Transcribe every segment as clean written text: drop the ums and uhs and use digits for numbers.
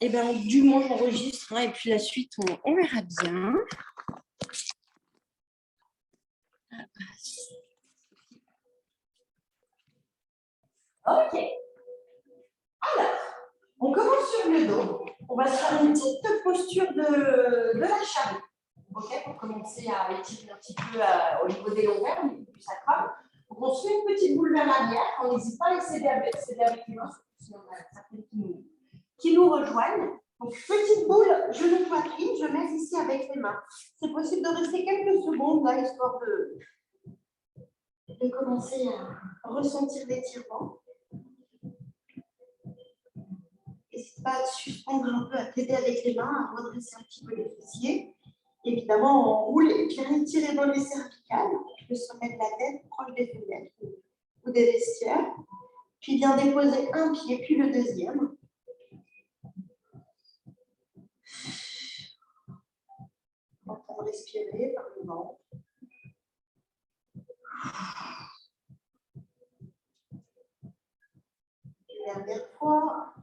eh ben, du moins, j'enregistre, hein, et puis la suite, on verra bien. Ok. Alors, on commence sur le dos. On va se faire une petite posture de la charrue. Ok, pour commencer à étirer un petit peu au niveau des longueurs, au niveau du sacrum. Donc, on se fait une petite boule vers l'arrière. On n'hésite pas à essayer avec les mains, sinon on a certaines qui nous rejoignent. Donc, petite boule, genou poitrine, je mets ici avec les mains. C'est possible de rester quelques secondes là, histoire de commencer à ressentir l'étirement. N'hésite pas à te suspendre un peu, à t'aider avec les mains, à redresser un petit peu les fessiers. Évidemment, on roule et bien étirer dans les cervicales, le sommet de la tête, proche des fenêtres ou des vestiaires. Puis bien déposer un pied, puis le deuxième. On va respirer par le ventre. Une dernière fois.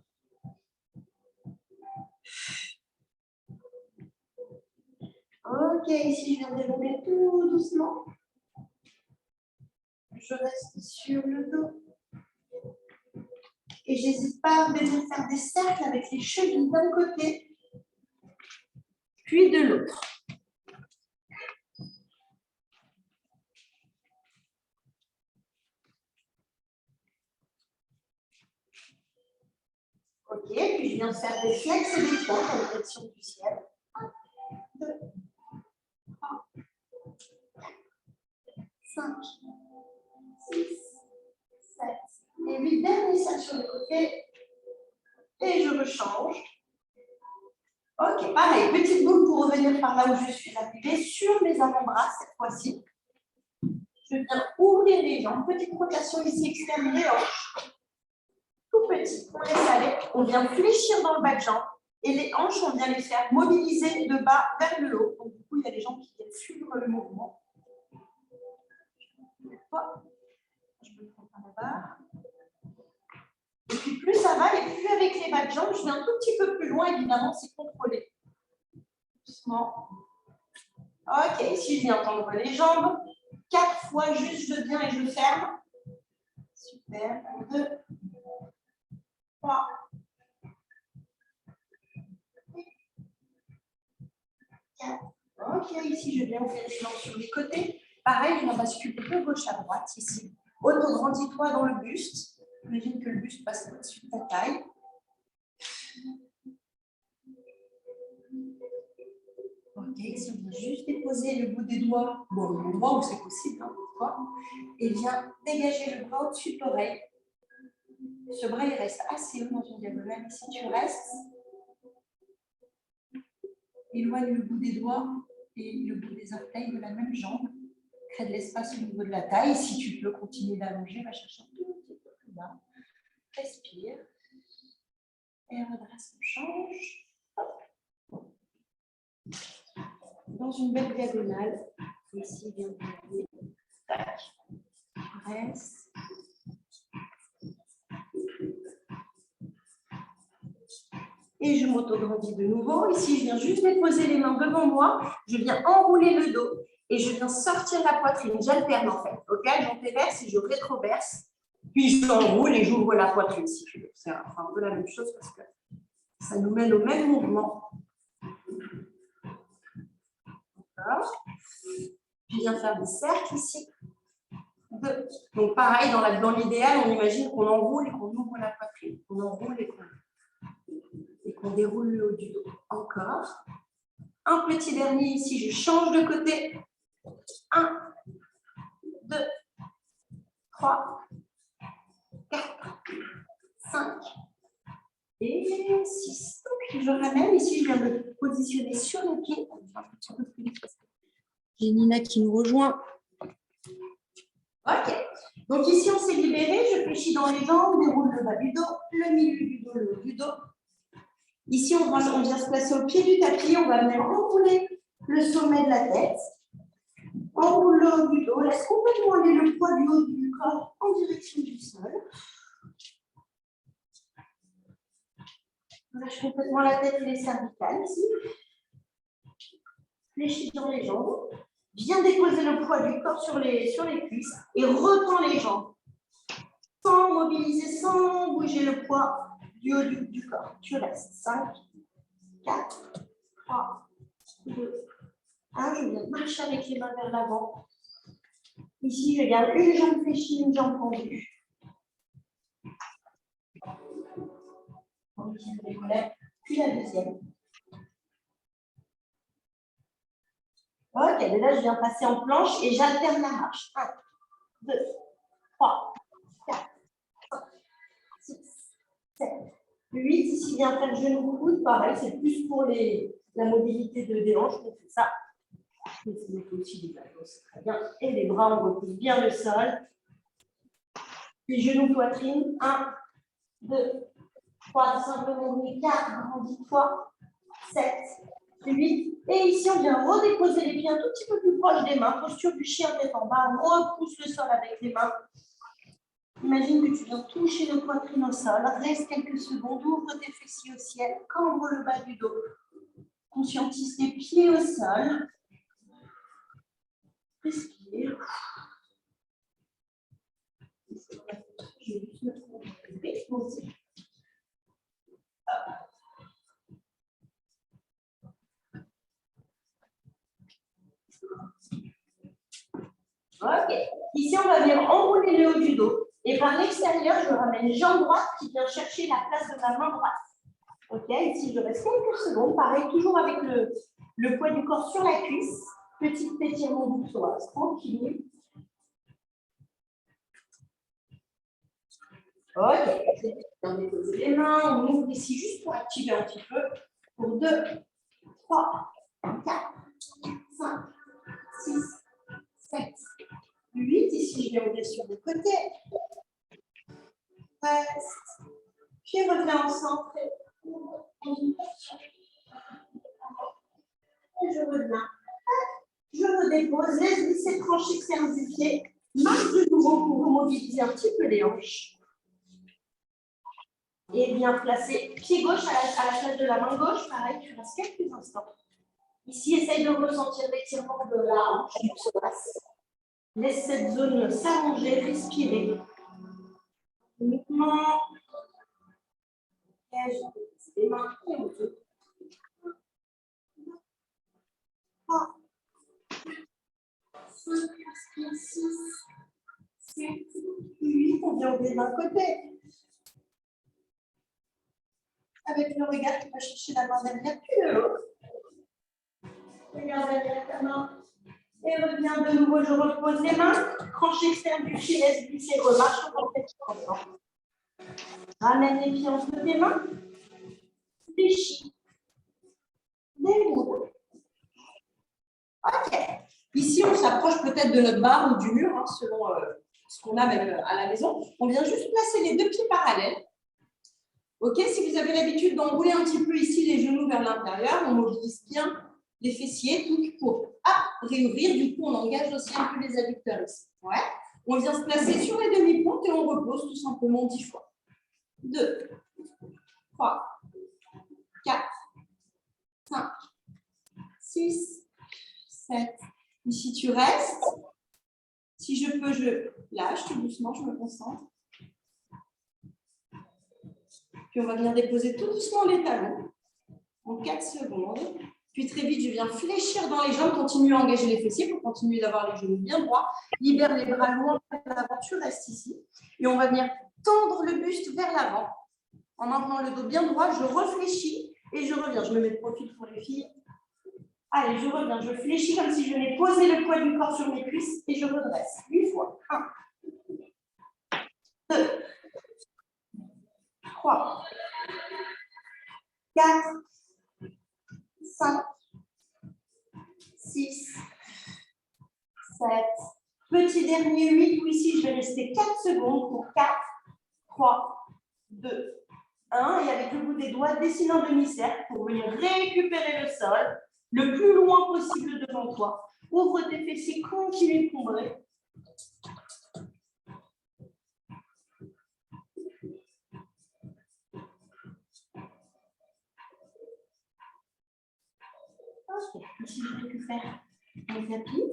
Ok, ici je viens d'évoluer tout doucement. Je reste sur le dos. Et j'hésite pas à venir faire des cercles avec les chevilles d'un côté, puis de l'autre. Ok, puis je viens de faire des flex et des flex en direction du ciel. 1, 2, 3, 4, 5, 6, 7 et 8. Dernier cercle sur le côté. Et je rechange. Ok, pareil, petite boule pour revenir par là où je suis arrivée, sur mes avant-bras cette fois-ci. Je viens ouvrir les jambes, petite rotation ici externe des hanches. Tout petit, on laisse aller. On vient fléchir dans le bas de jambe. Et les hanches, on vient les faire mobiliser de bas vers le haut. Donc, du coup, il y a des jambes qui viennent suivre le mouvement. Je me prends par là-bas. Et puis, plus ça va, et plus avec les bas de jambes, je vais un tout petit peu plus loin, évidemment, c'est contrôlé. Doucement. Ok, ici, je viens tendre les jambes. 4 fois, juste, je viens et je ferme. Super. 2, 3. Ok, ici, je viens ouvrir les jambes sur les côtés. Pareil, je viens basculer de gauche à droite, ici. Auto-grandis-toi dans le buste. Imagine que le buste passe au-dessus de ta taille. Ok, ici, on vient juste déposer le bout des doigts, bon, l'endroit où c'est possible, hein, et viens dégager le bras au-dessus de l'oreille. Ce bras, il reste assez haut dans une diagonale. Ici, tu restes. Éloigne le bout des doigts et le bout des orteils de la même jambe. Crée de l'espace au niveau de la taille. Si tu peux continuer d'allonger, va chercher un tout petit peu plus bas. Respire. Et redresse, on change. Hop. Dans une belle diagonale. Ici, viens de tac. Reste. Et je m'auto-grandis de nouveau. Ici, je viens juste déposer les mains devant moi. Je viens enrouler le dos. Et je viens sortir la poitrine. J'alterne en fait. Ok, j'antéverse et je rétroverse. Puis j'enroule et j'ouvre la poitrine si tu veux. C'est un peu la même chose parce que ça nous mène au même mouvement. D'accord. Je viens faire des cercles ici. 2. Donc pareil, dans l'idéal, on imagine qu'on enroule et qu'on ouvre la poitrine. On enroule et qu'on déroule le haut du dos. Encore. Un petit dernier ici, je change de côté. 1, 2, 3, 4, 5 et 6. Donc, je ramène. Ici, je viens de me positionner sur les pieds. Un petit peu plus vite parce que j'ai Nina qui nous rejoint. Ok. Donc, ici, on s'est libéré. Je fléchis dans les jambes, déroule le bas du dos, le milieu du dos, le haut du dos. Ici, on vient se placer au pied du tapis. On va venir enrouler le sommet de la tête. Enroule le haut du dos. Laisse complètement aller le poids du haut du corps en direction du sol. Lâche complètement la tête et les cervicales ici. Fléchis dans les jambes. Viens déposer le poids du corps sur les cuisses et retends les jambes. Sans mobiliser, sans bouger le poids du haut du corps. Tu restes. 5, 4, 3, 2, 1. Je viens marcher avec les mains vers l'avant. Ici, je garde une jambe fléchie, une jambe tendue. Puis la deuxième. Ok, de là, je viens passer en planche et j'alterne la marche. 1, 2, 3, 4, 5, 6, 7, 8. Ici, viens faire genou coude. Pareil, c'est plus pour la mobilité des hanches qu'on fait ça. Mais c'est aussi des ballons, c'est très bien. Et les bras, on repousse bien le sol. Puis genoux, poitrine. 1, 2, 3, simplement revenir. 4, grandis-toi. 7, 8. Et ici, on vient redéposer les pieds un tout petit peu plus proche des mains. Posture du chien tête en bas. Repousse le sol avec les mains. Imagine que tu viens toucher le poitrine au sol. Reste quelques secondes. Ouvre tes fessiers au ciel. Cambre le bas du dos. Conscientise tes pieds au sol. Respire. Je vais juste me tromper. Ok. Ici, on va venir enrouler le haut du dos. Et par l'extérieur, je ramène jambe droite qui vient chercher la place de ma main droite. Ok. Ici, je reste quelques secondes. Pareil, toujours avec le poids du corps sur la cuisse. Petit étirement du psoas. Tranquille. Ok. On dépose les mains. On ouvre ici juste pour activer un petit peu. Pour 2, 3, 4, 5, 6, 7, 8. Ici, je vais ouvrir sur le côté. Reste. Puis reviens au centre. Et je reviens. Je redépose. Laisse glisser tranche externe du pied. Marche de nouveau pour vous mobiliser un petit peu les hanches. Et bien placer pied gauche à la place de la main gauche. Pareil, tu restes quelques instants. Ici, essaye de ressentir l'étirement de la hanche du psoas. Laisse cette zone s'allonger, respirer. Uniquement. Les mains et on peut. 3, 5, 6, 7, 8. On vient ouvrir d'un côté. Avec le regard qui va chercher la main derrière, puis de l'autre. Regarde derrière ta main. Et reviens de nouveau, je repose les mains. Tranche externe du pied, laisse glisser, remarche. Ramène les pieds entre tes mains. Fléchis. Déroule. Ok. Ici, on s'approche peut-être de notre barre ou du mur, hein, selon ce qu'on a même à la maison. On vient juste placer les deux pieds parallèles. Ok, si vous avez l'habitude d'enrouler un petit peu ici les genoux vers l'intérieur, on mobilise bien les fessiers, tout pour réouvrir. Du coup, on engage aussi un peu les adducteurs ici. Ouais. On vient se placer sur les demi-pontes et on repose tout simplement 10 fois. 2, 3, 4, 5, 6, 7. Ici, tu restes. Si je peux, je lâche tout doucement, je me concentre. Puis on va venir déposer tout doucement les talons en 4 secondes. Puis très vite, je viens fléchir dans les jambes, continue à engager les fessiers pour continuer d'avoir les genoux bien droits. Libère les bras loin vers l'avant, tu restes ici. Et on va venir tendre le buste vers l'avant. En maintenant le dos bien droit, je réfléchis et je reviens. Je me mets de profil pour les filles. Allez, je reviens. Je fléchis comme si je venais poser le poids du corps sur mes cuisses et je redresse. 8 fois. 1, 2, 3, 4, 5, 6, 7. Petit dernier 8, où ici je vais rester 4 secondes pour 4, 3, 2, 1. Et avec le bout des doigts, dessine un demi-cercle pour venir récupérer le sol le plus loin possible devant toi. Ouvre tes fessiers, continue de combrer. j'aurais pu faire mes appuis.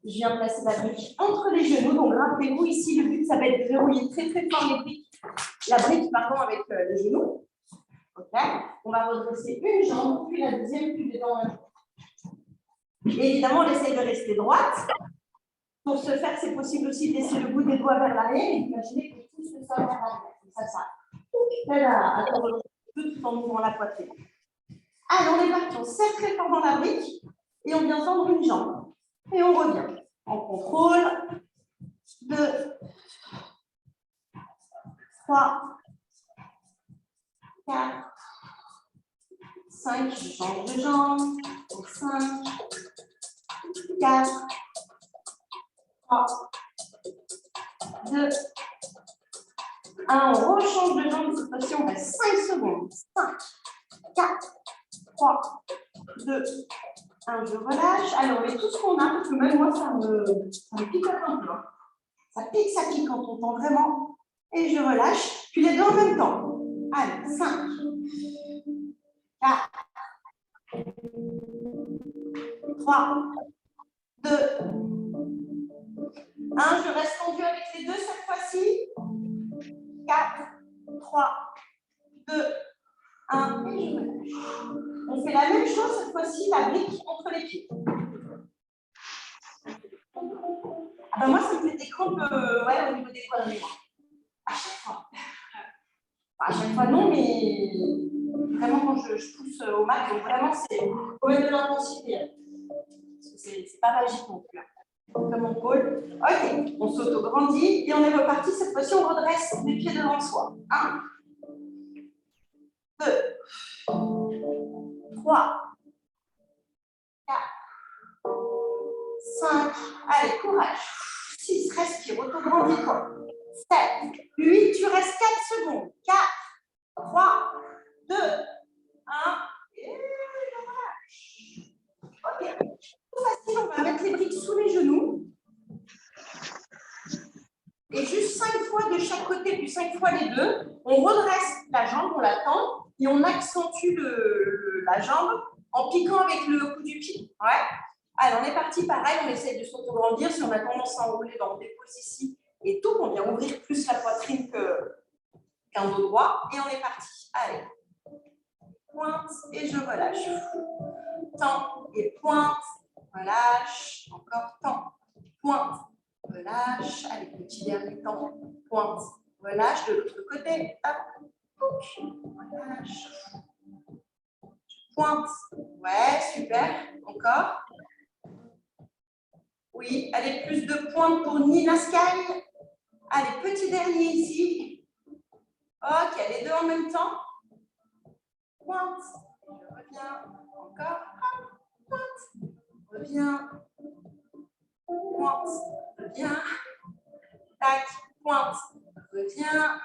Je viens placer la brique entre les genoux. Donc, rappelez-vous, ici, le but, ça va être de verrouiller très, très fort les briques. La brique, pardon, avec les genoux. OK. On va redresser une jambe, puis la deuxième, puis les dents. Et évidemment, on essaye de rester droite. Pour ce faire, c'est possible aussi de laisser le bout des doigts vers l'arrière et d'imaginer que tout se sort vers l'arrière. Ça aide à te redresser tout en ouvrant la poitrine. Alors, on est parti, on serre très fort dans la brique et on vient tendre une jambe. Et on revient. On contrôle. 2, 3, 4, 5, je change de jambe. 5, 4, 3, 2, 1. On rechange de jambe. Cette fois-ci, on reste 5 secondes. 5, 4, 3, 2, 1. Je relâche. Alors, on met tout ce qu'on a, parce que même moi, ça me pique un peu. Ça pique quand on tend vraiment. Et je relâche. Puis les deux en même temps. Allez, 5, 4, 3, 2, 1. Je reste tendu avec les deux cette fois-ci. 4, 3, 2, 1. Et je relâche. On fait la même chose cette fois-ci, la brique entre les pieds. Ah ben moi, ça me fait des crampes au niveau des doigts dans les bras. À chaque fois. Enfin, à chaque fois, non, mais vraiment quand je pousse au max, donc vraiment, c'est faut mettre de l'intensité. Parce que c'est pas magique non plus. Comme on pôle. Ok, on s'auto-grandit et on est reparti. Cette fois-ci, on redresse les pieds devant soi. 1, 2, 3, 4, 5. Allez, courage. 6, respire, auto-grandis-toi. 7, 8, tu restes 4 secondes. 4, 3, 2, 1. Et relâche. Ok. Tout facile, on va mettre les briques sous les genoux. Et juste 5 fois de chaque côté, puis 5 fois les deux. On redresse la jambe, on la tend, et on accentue la jambe en piquant avec le coup du pied. Ouais. Allez, on est parti, pareil, on essaye de s'auto-grandir. Si on a tendance à enrouler, on dépose ici et tout. On vient ouvrir plus la poitrine qu'un dos droit. Et on est parti. Allez. Pointe et je relâche. Tends et pointe. Relâche. Encore tends. Pointe. Relâche. Allez, petit dernier temps. Pointe. Relâche de l'autre côté. Hop. Relâche. Pointe. Ouais, super. Encore. Oui, allez, plus de pointe pour Nina Sky. Allez, petit dernier ici. Ok, les deux en même temps. Pointe. Je reviens. Encore. Pointe. Reviens. Pointe. Reviens. Tac. Pointe. Reviens.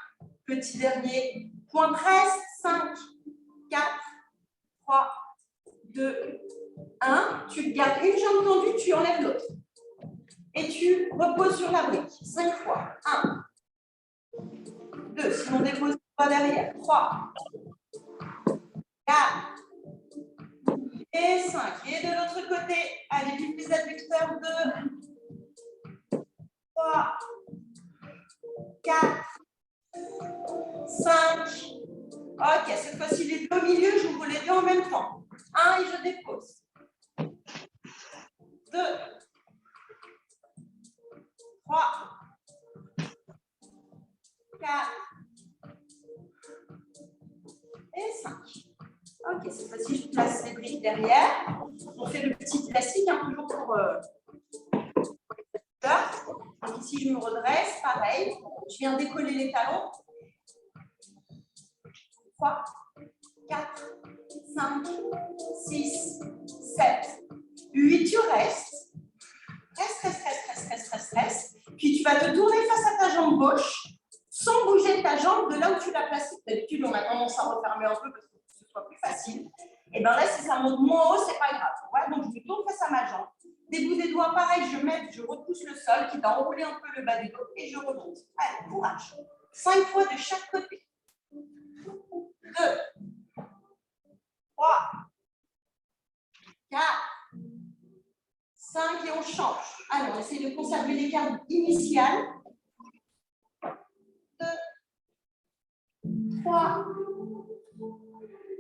Petit dernier. Pointe reste. 5, 4, 3, 2, 1. Tu gardes une jambe tendue, tu enlèves l'autre. Et tu reposes sur la brique. 5 fois. 1, 2. Si on dépose pas derrière. 3, 4. Et 5. Et de l'autre côté, allez, pique les adducteurs. 2, 3, 4, 5. Ok, cette fois-ci, les deux au milieu, j'ouvre les deux en même temps. 1 et je dépose. 2, 3, 4 et 5. Ok, cette fois-ci, je place les briques derrière. On fait le petit classique, toujours pour les adducteurs. Donc ici, je me redresse, pareil. Je viens décoller les talons. 3, 4, 5, 6, 7, 8. Tu restes. Reste. Puis tu vas te tourner face à ta jambe gauche sans bouger ta jambe de là où tu l'as placée. D'habitude, on a tendance à refermer un peu parce que ce soit plus facile. Et bien là, si ça monte moins haut, c'est pas grave. Ouais, donc je me tourne face à ma jambe. Des bouts des doigts, pareil, je repousse le sol, qui va enrouler un peu le bas du dos et je remonte. Allez, courage. 5 fois de chaque côté. 2, 3, on change. Alors, on essaie de conserver l'écart initial. 2, 3,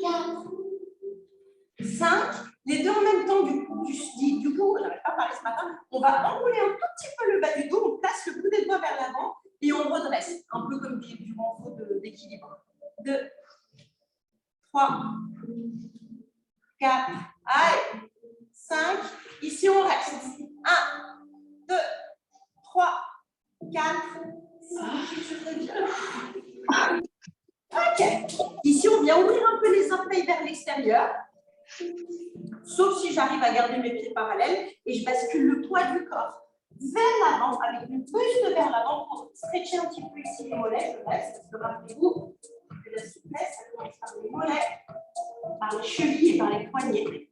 4, 5. Les deux en même temps, du coup, on n'arrive pas à parler ce matin. On va enrouler un tout petit peu le bas du dos, on place le bout des doigts vers l'avant et on redresse, un peu comme du renfort d'équilibre. 2, 3, 4, allez, 5. Ici, on reste. 1, 2, 3, 4, 5. Ok. Ici, on vient ouvrir un peu les orteils vers l'extérieur. Sauf si j'arrive à garder mes pieds parallèles et je bascule le poids du corps vers l'avant, avec le buste vers l'avant pour stretcher un petit peu ici les mollets. Je reste, parce que rappelez-vous que la souplesse, ça commence par les mollets, par les chevilles et par les poignets.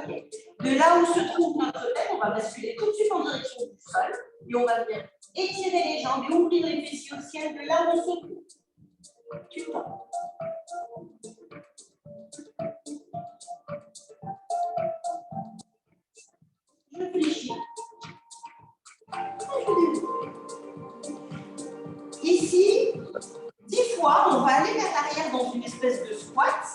Okay. De là où se trouve notre tête, on va basculer tout de suite en direction du sol et on va venir étirer les jambes et ouvrir les fessiers au ciel de là où on se trouve. Tu tends. Je fléchis. Ici, 10 fois, on va aller vers l'arrière dans une espèce de squat.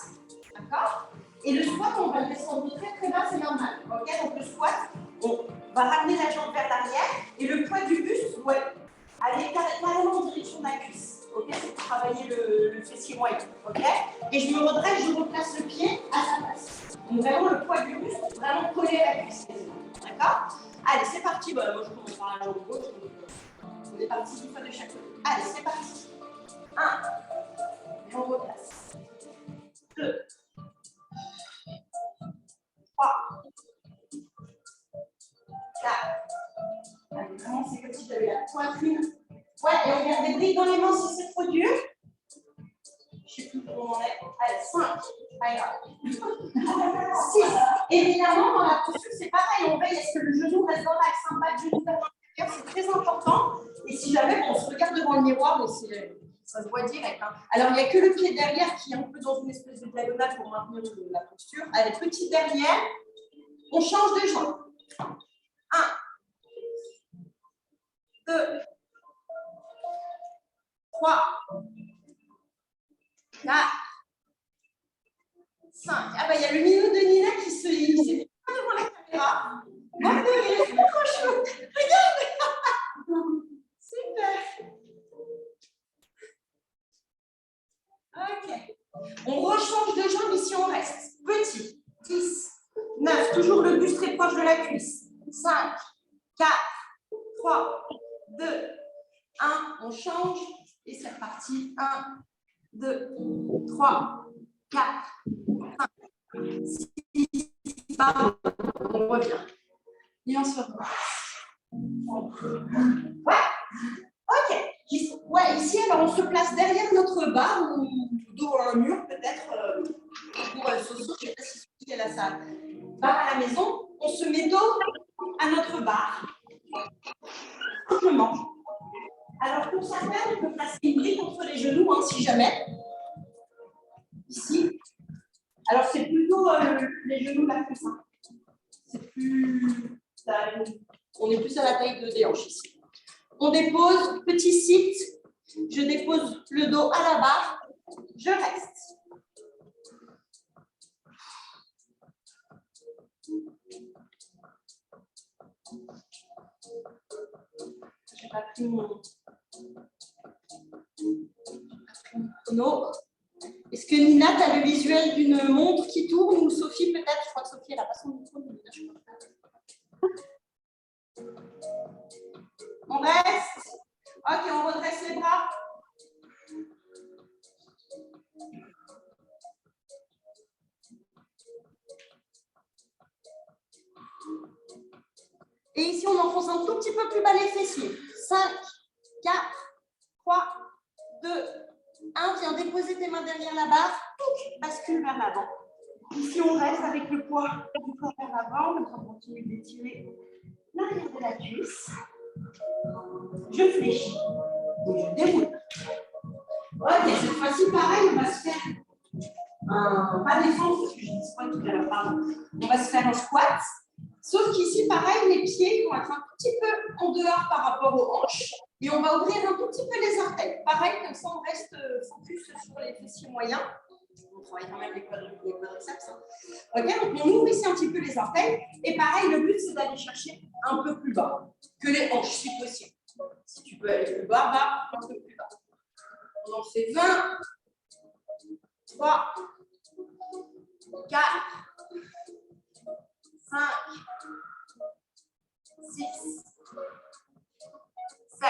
D'accord? Et le squat, on va le descendre très bas, c'est normal. Okay? Donc le squat, on va ramener la jambe vers l'arrière et le poids du buste doit aller carrément en direction de la cuisse. Okay? C'est pour travailler le fessier moyen. Okay? Et je me redresse, je replace le pied à sa place. Donc vraiment le poids du buste, vraiment collé à la cuisse. D'accord? Allez, c'est parti. Bon, moi, je commence par la jambe gauche. On est parti 10 fois de chaque côté. Allez, c'est parti. 1. Et on replace. 2. 3. 4. Allez, vraiment, c'est comme si tu avais la poitrine. Ouais, et on garde des briques dans les mains si c'est trop dur. Je ne sais plus comment on est. Allez, 5. Pas grave. 6. Évidemment, dans la posture, c'est pareil. On veille à ce que le genou reste dans l'axe. Pas de genou vers l'intérieur, c'est très important. Et si jamais on se regarde devant le miroir, mais ça se voit direct. Hein. Alors, il n'y a que le pied derrière qui est un peu dans une espèce de diagonale pour maintenir la posture. Allez, petit derrière. On change de jambe. 1, 2, 3, 4, 5. Ah bah il y a le minot de Nina qui s'est mis devant la caméra. Bon, c'est trop chaud. Regarde. Super. Ok. On rechange de jambe ici, on reste. Petit. 10, 9. Toujours le buste très proche de la cuisse. 5, 4, 3, 2, 1. On change. Et c'est reparti. 1, 2, 3, 4, 5, 6, pardon. On revient. Et on se reprend. Ouais. Ok. Ouais, ici, alors on se place derrière notre barre ou dos à un mur, peut-être. Pour Soso, je ne sais pas si Sophie elle a sa barre à la maison. On se met dos à notre barre. Simplement. Alors, pour certains, on peut placer une brique entre les genoux, hein, si jamais. Ici. Alors, c'est plutôt les genoux la plus simple. C'est plus. On est plus à la taille de des hanches ici. On dépose, petit sit. Je dépose le dos à la barre. Je reste. Je n'ai pas pris mon chrono. Est-ce que Nina, tu as le visuel d'une montre qui tourne ou Sophie peut-être? Je crois que Sophie, elle n'a pas son micro. On reste. Ok, on redresse les bras. Et ici, on enfonce un tout petit peu plus bas les fessiers. 5, 4, 3, 2, 1. Viens déposer tes mains derrière la barre. Bascule vers l'avant. Ici, on reste avec le poids du corps vers l'avant. On continue d'étirer l'arrière de la cuisse. Je fléchis. Et je déroule. Ok, cette fois-ci, pareil, on va se faire pas défense, parce que j'ai dit squat tout à l'heure, pardon. On va se faire un squat. Sauf qu'ici, pareil, les pieds vont être un tout petit peu en dehors par rapport aux hanches. Et on va ouvrir un tout petit peu les orteils. Pareil, comme ça, on reste focus sur les fessiers moyens. On travaille quand même les quadriceps. Hein. Ok, donc on ouvre ici un petit peu les orteils. Et pareil, le but, c'est d'aller chercher un peu plus bas que les hanches, si possible. Si tu peux aller plus bas, va un peu plus bas. On en fait 20, 3, 4, 5, 6, 7,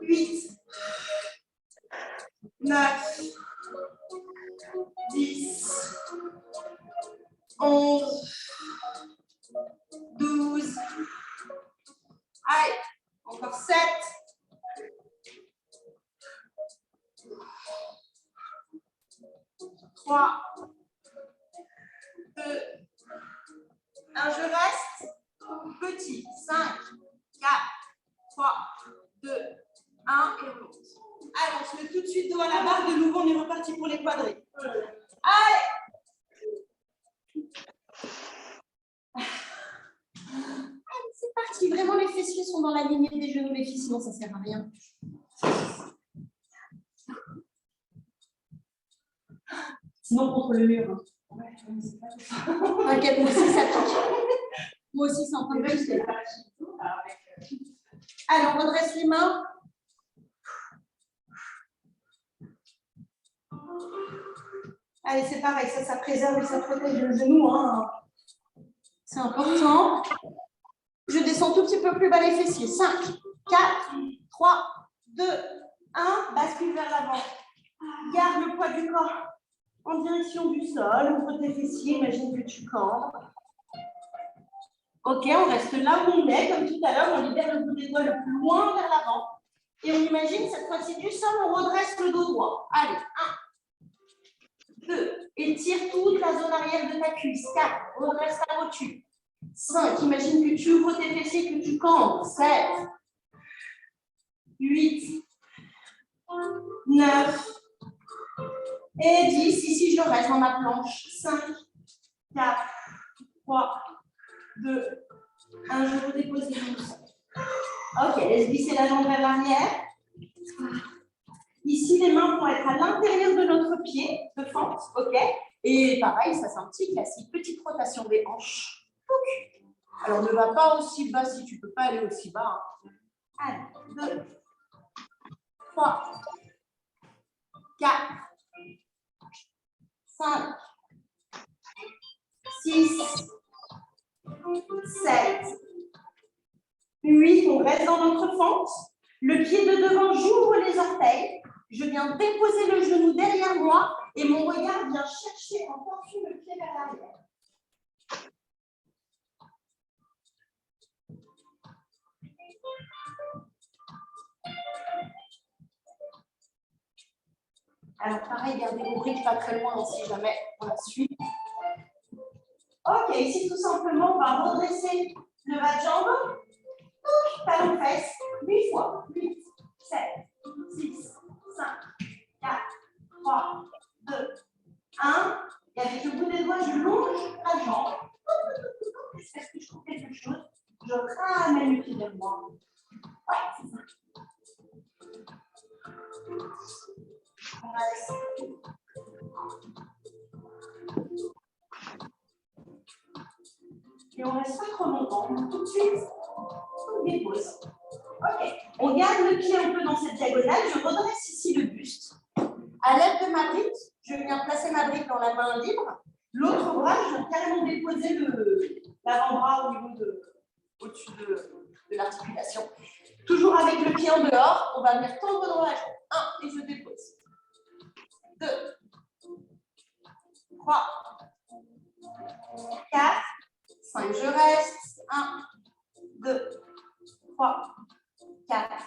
8, 9, 10, 11, 12. Allez, encore 7. 3, 2, 1, je reste. Petit, 5, 4, 3, 2, 1, et on monte. Allez, on se met tout de suite dos à la barre. De nouveau, on est reparti pour les quadris. Allez! Allez, c'est parti. Vraiment, les fessiers sont dans la lignée des genoux, les filles, sinon ça ne sert à rien. Sinon, contre le mur. T'inquiète, moi aussi, ça pique. Moi aussi, c'est en train de piquer. Allez, on redresse les mains. Allez, c'est pareil, ça préserve et ça protège le genou. Hein. C'est important. Je descends tout petit peu plus bas les fessiers. 5, 4, 3, 2, 1. Bascule vers l'avant. Garde le poids du corps en direction du sol. Ouvre tes fessiers, imagine que tu cambles. Ok, on reste là où on est, comme tout à l'heure, on libère le bout des doigts le plus loin vers l'avant. Et on imagine cette fois-ci du sol, on redresse le dos droit. Allez, 1, 2, étire toute la zone arrière de ta cuisse. 4, redresse ta rotule. 5, imagine que tu ouvres tes fessiers, que tu cambles. 7, 8, 9, et 10. Ici, je reste dans ma planche. 5, 4, 3, 2, 1. Je redépose les genoux. Ok, laisse glisser la jambe vers l'arrière. Ici, les mains vont être à l'intérieur de notre pied de fente. Ok. Et pareil, ça c'est un petit classique. Petite rotation des hanches. Alors, ne va pas aussi bas si tu ne peux pas aller aussi bas. Hein. 1, 2, 3, 4, 5, 6, 7, 8. On reste dans notre fente. Le pied de devant, j'ouvre les orteils. Je viens déposer le genou derrière moi et mon regard vient chercher en torsion le pied vers l'arrière. Alors pareil, gardez vos briques pas très loin si jamais on la suit. Ok, ici tout simplement, on va redresser le bas de jambe. Talon fesse, 8 fois. 8, 7, 6, 5, 4, 3, 2, 1. Et avec le bout des doigts, je longe la jambe. Est-ce que je trouve quelque chose? Je ramène le pied vers moi. Ouais, c'est ça. On va laisser. Et on ne reste pas trop longtemps. Tout de suite, on dépose. Ok. On garde le pied un peu dans cette diagonale. Je redresse ici le buste. À l'aide de ma brique, je viens placer ma brique dans la main libre. L'autre bras, je viens carrément déposer l'avant-bras au-dessus de l'articulation. Toujours avec le pied en dehors, on va venir tendre dans la jambe. 1, et je dépose. 2, 3, 4, 5, je reste. 1, 2, 3, 4,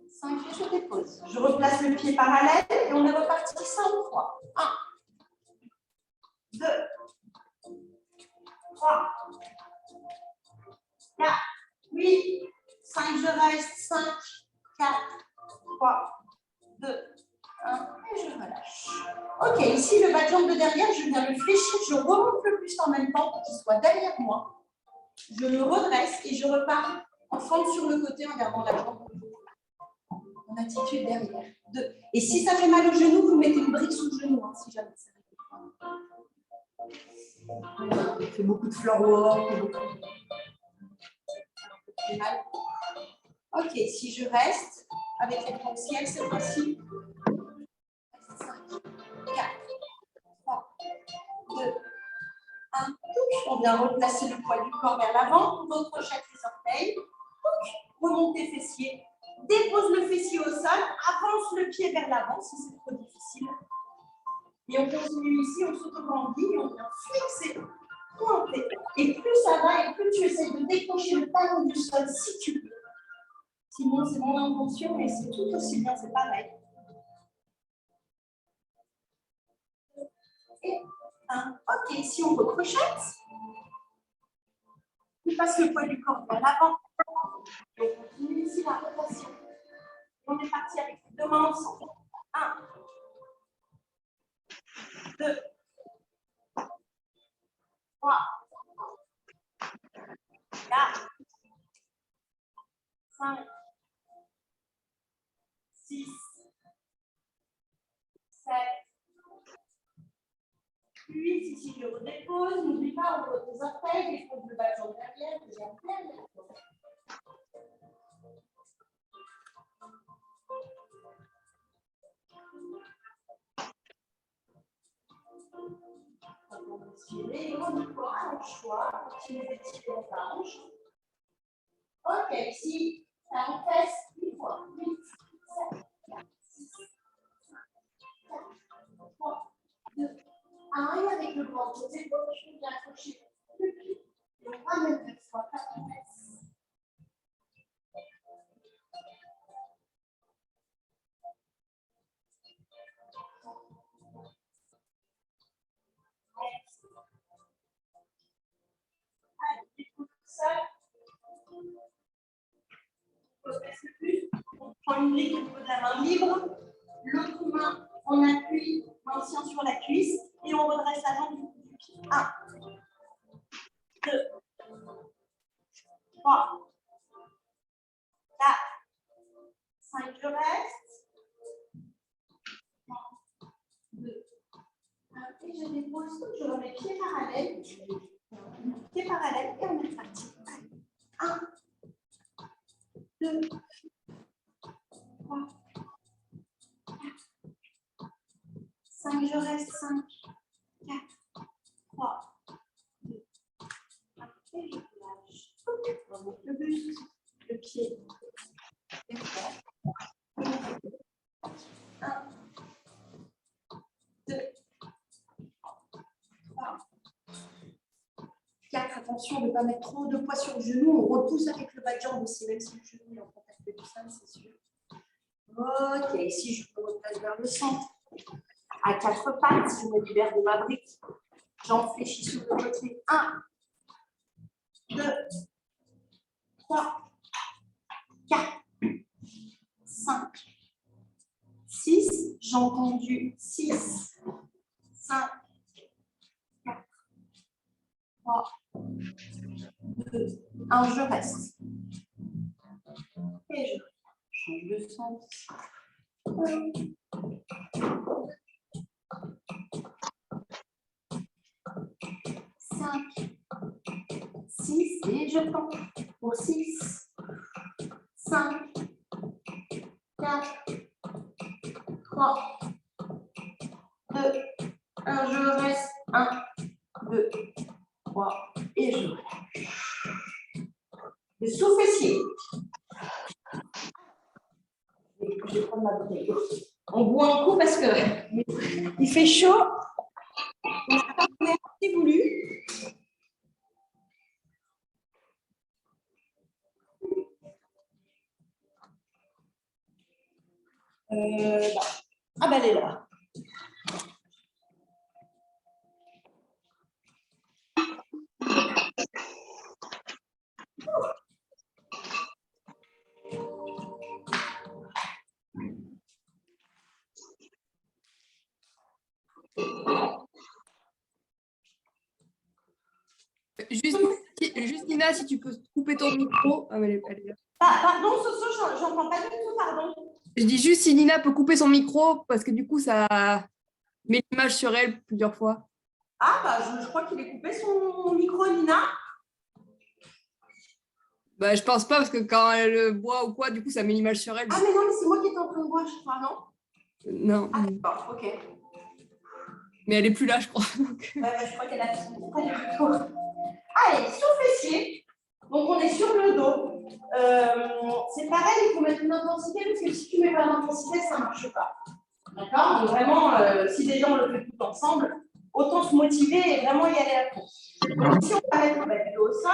5, et je dépose. Je replace le pied parallèle et on est reparti 5 fois. 1, 2, 3, 4, 8, 5, je reste. 5, 4, 3, 2, 1, et je relâche. Ok, ici, le bas de jambe de derrière, je viens le fléchir, je remonte le buste en même temps pour qu'il soit derrière moi. Je le redresse et je repars en fente sur le côté en gardant la jambe en attitude derrière. 2. Et si ça fait mal au genou, vous mettez une brique sous le genou, hein, si jamais ça fait beaucoup de floor walk. Ça fait mal. Ok, si je reste avec les bras au ciel, cette fois-ci. 5, 4, 3, 2, 1. On vient replacer le poids du corps vers l'avant. On crochette les orteils. Remontez fessier. Dépose le fessier au sol. Avance le pied vers l'avant si c'est trop difficile. Et on continue ici, on s'autograndit et on vient flexer, pointer. Et plus ça va, et plus tu essaies de décrocher le talon du sol si tu peux. Sinon, c'est mon intention, mais c'est tout aussi bien, c'est pareil. Et 1. Ok, si on recrochette, on passe le poids du corps vers l'avant. Et on continue ici la rotation. On est parti avec les 2 mains ensemble. 1, 2, 3, 4, 5, 6, 7, 8. Ici, je redépose. N'oublie pas, on voit tes orteils, les fonds de bas de jambe derrière, que j'aime bien. On va tirer, on y croit, on choix, on continue d'étirer la hanche. Ok, ici, ça en fesse 8 fois. 8, 7, 4, 6, 5, 4, 3, 2, 1. Et avec le bras de côté gauche, on vient accrocher le pied. Et on ramène 2 fois, 4 fesses. On prend une brique au niveau de la main libre, l'autre main on appuie, maintient sur la cuisse et on redresse la jambe du pied. 1, 2, 3, 4, 5, je reste. 3, 2, 1, et je dépose, je remets pied parallèle. Pied parallèle et on est parti. 1, 2, 3, 4, 5, je reste. 5, 4, 3, 2, 1, et je lâche. On remonte le buste, le pied. 1, 2, 3, 4. Attention de ne pas mettre trop de poids sur le genou. On repousse avec le bas de jambe aussi, même si le genou est en contact du sol, c'est sûr. Ok, ici je me replace vers le centre. À 4 pattes, je me libère de ma brique. Jambes fléchies sur le côté. 1, 2, 3, 4, 5, 6. Jambes tendues. 6, 5, 4, 3, 2, 1. Je reste. Et je change de sens. 5, 6, et je prends pour 6, 5, 4, 3, 2, 1, je reste. 1, 2, 3, et je relâche. Le sous-fessier. Je vais prendre ma bouteille. On boit un coup parce que il fait chaud. On n'a pas assez voulu. Ah ben elle est là. Juste, Nina, si tu peux couper ton micro. Ah, mais elle est là. Pardon, Soso, j'entends pas du tout, pardon. Je dis juste si Nina peut couper son micro, parce que du coup, ça met l'image sur elle plusieurs fois. Ah, bah, je crois qu'il est coupé son micro, Nina. Bah, je pense pas, parce que quand elle boit ou quoi, du coup, ça met l'image sur elle. Ah, mais non, mais c'est moi qui étais en train de boire, je crois, non? Non. Ah, d'accord, ok. Mais elle est plus là, je crois. Je crois qu'elle a fini. Allez, sous-fessier. Donc, on est sur le dos. C'est pareil, il faut mettre une intensité, parce que si tu ne mets pas d'intensité, ça ne marche pas. D'accord? Donc, vraiment, si déjà on le fait tout ensemble, autant se motiver et vraiment y aller à fond. Donc, si on va mettre le dos au sol,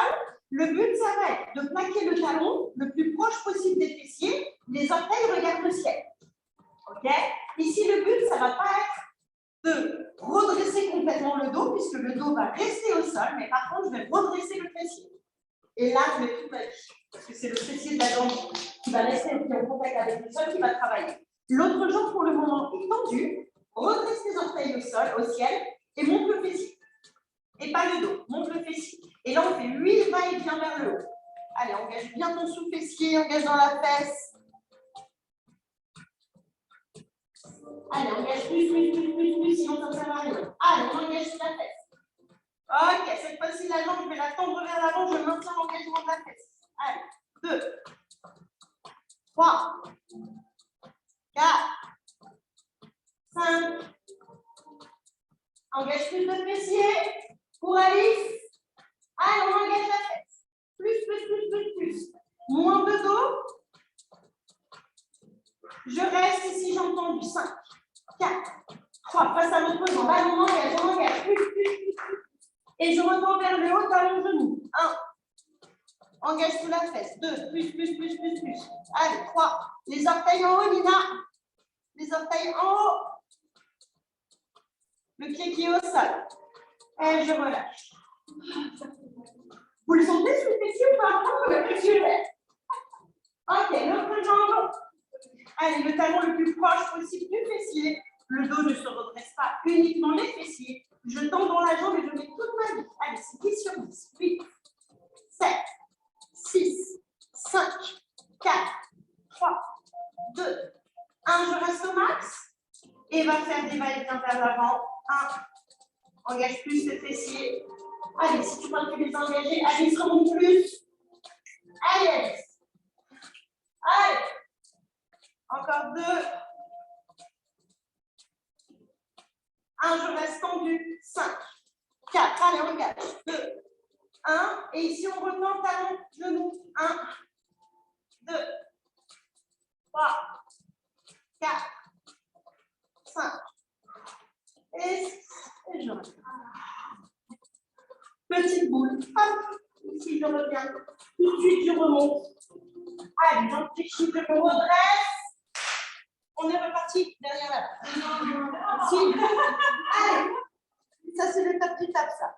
le but, ça va être de plaquer le talon le plus proche possible des fessiers. Les orteils regardent le ciel. OK? Ici, le but, ça ne va pas être de redresser complètement le dos, puisque le dos va rester au sol, mais par contre, je vais redresser le fessier. Et là, je vais tout plaquer, parce que c'est le fessier de la jambe qui va rester en contact avec le sol qui va travailler. L'autre jambe, pour le moment, est tendue. Redresse les orteils au ciel, et monte le fessier. Et pas le dos, monte le fessier. Et là, on fait 8 va-et-vient vers le haut. Allez, engage bien ton sous-fessier, engage dans la fesse. Allez, engage plus, sinon ça ne sert à rien. Allez, on engage sur la fesse. Ok, cette fois-ci, la jambe, je vais la tendre vers l'avant, je maintiens l'engagement de la fesse. Allez, 2, 3, 4, 5. Engage plus de fessier. Pour Alice. Allez, on engage la fesse. Plus. Moins de dos. Je reste ici, j'entends du 5, 4, 3. Face à l'autre jambe. Allez, on engage. Plus. Et je retourne vers le haut, talon genou. 1. Engage sous la fesse. 2. Plus. Allez, 3. Les orteils en haut, Nina. Les orteils en haut. Le pied qui est au sol. Et je relâche. Vous le sentez sous le fessier ou pas? Ok, l'autre jambe. Allez, le talon le plus proche possible du fessier. Le dos ne se redresse pas, uniquement les fessiers. Je tends dans la jambe et je mets toute ma vie. Allez, c'est 10 sur 10. 8, 7, 6, 5, 4, 3, 2, 1. Je reste au max. Et va faire des va-et-vient vers l'avant. 1. Engage plus les fessiers. Allez, si tu peux les engager, Alice remonte plus. Allez, Alice. Allez. Encore 2. 1, je reste tendu. 5, 4. Allez, on engage. 2, 1. Et ici, on retend talon, genou. 1, 2, 3, 4, 5. Et je reviens. Petite boule. Hop. Ici, je reviens. Tout de suite, je remonte. Allez, j'amplifie, je me redresse. On est reparti derrière la. Si. Allez. Ça, c'est le tap du tap, ça.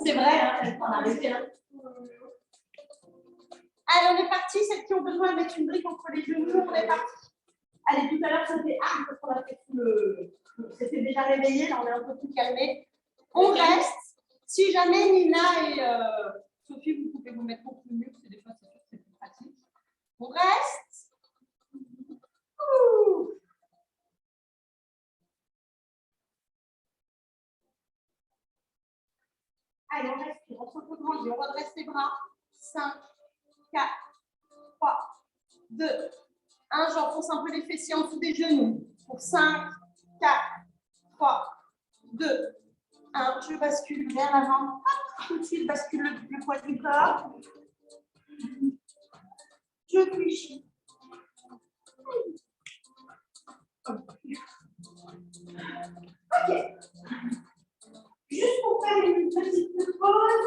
C'est vrai, hein, on a arrêté. Hein. Allez, on est parti. Celles qui ont besoin de mettre une brique entre les genoux, on est parti. Allez, tout à l'heure, c'était parce qu'on a fait tout le. C'était déjà réveillé, là, on est un peu plus calmé. On reste. Si jamais Nina et Sophie, vous pouvez vous mettre beaucoup mieux, parce que des fois, c'est plus pratique. On reste. Ouh. Allez, on respire, on se repose manger, on redresse les bras. 5, 4, 3, 2, 1. J'enfonce un peu les fessiers en dessous des genoux. Pour 5, 4, 3, 2, 1. Je bascule vers l'avant. Tout de suite, bascule le poids du corps. Je fléchis. Ok. Juste pour faire une petite pause.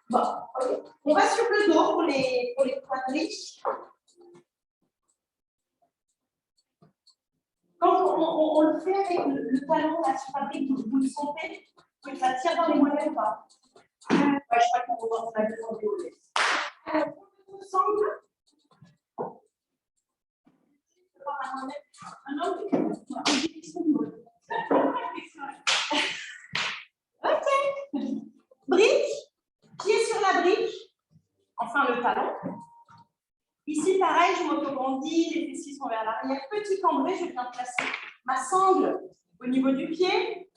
Bon, okay. On va sur le dos pour les poitrines. Quand on le fait avec le talon, là, sur la brique, vous le sentez que ça tire dans les mollets ou pas? Ouais, je crois qu'on va faire le temps de mollets. Alors, on ensemble. Ok. Brique, pied sur la brique, enfin le talon. Ici, pareil, je m'auto-grandis, les fessiers sont vers l'arrière. Petit cambré, je viens placer ma sangle au niveau du pied.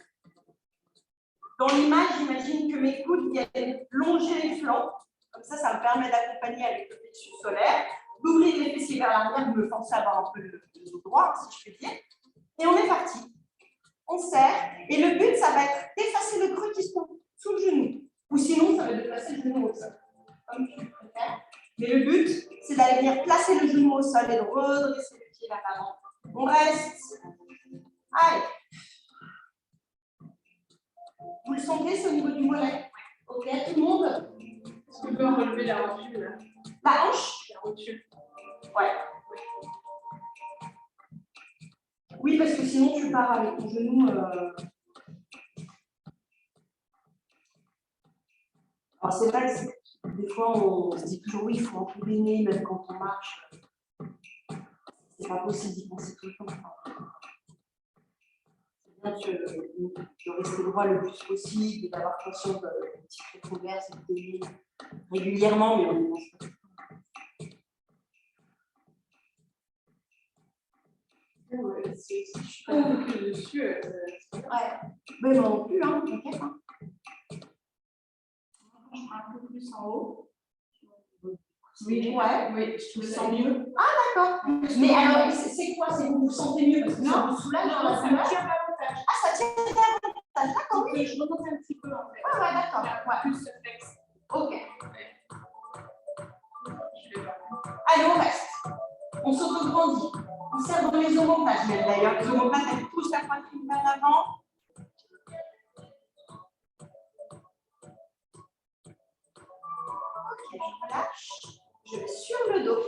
Dans l'image, j'imagine que mes coudes viennent longer les flancs. Comme ça me permet d'accompagner avec le plexus solaire, d'ouvrir les fessiers vers l'arrière, de me forcer à avoir un peu le dos droit, si je puis dire. Et on est parti. On serre. Et le but, ça va être d'effacer le creux qui se trouve sous le genou. Ou sinon, ça va être de placer le genou au sol. Comme tu préfères. Mais le but, c'est d'aller venir placer le genou au sol et de redresser le pied vers l'avant. On reste. Allez. Vous le sentez, c'est au niveau du mollet. Ok, tout le monde. Est-ce qu'on peut relever la rotule là? La hanche. La rotule. Ouais. Oui, parce que sinon, tu pars avec ton genou. Alors, c'est vrai que des fois, on se dit toujours oui, il faut entraîner, même quand on marche. C'est pas possible d'y penser tout le temps. C'est bien de rester droit le plus possible, et d'avoir conscience de petites rétroverses et de tenir régulièrement, mais on ne mange pas. Ouais, je suis pas que dessus. Ouais. Mais moi non plus, hein, t'inquiète. Hein. Je mets un peu plus en haut. Oui, ouais. Oui, je me sens mieux. Ah, d'accord. Mais alors, c'est quoi? C'est vous vous sentez mieux parce que ça vous soulage dans la ça me douleur? tire davantage. Ah, ça tire davantage. D'accord, oui. Je remonte un petit peu en fait. Ah, ouais, d'accord. Ouais. Plus ce flex. Ok. Je vais voir. Allez, on reste. On s'auto-grandit. On serre dans les omoplates. D'ailleurs, les omoplates, elles poussent la poitrine vers l'avant. Ok, je relâche. Je vais sur le dos.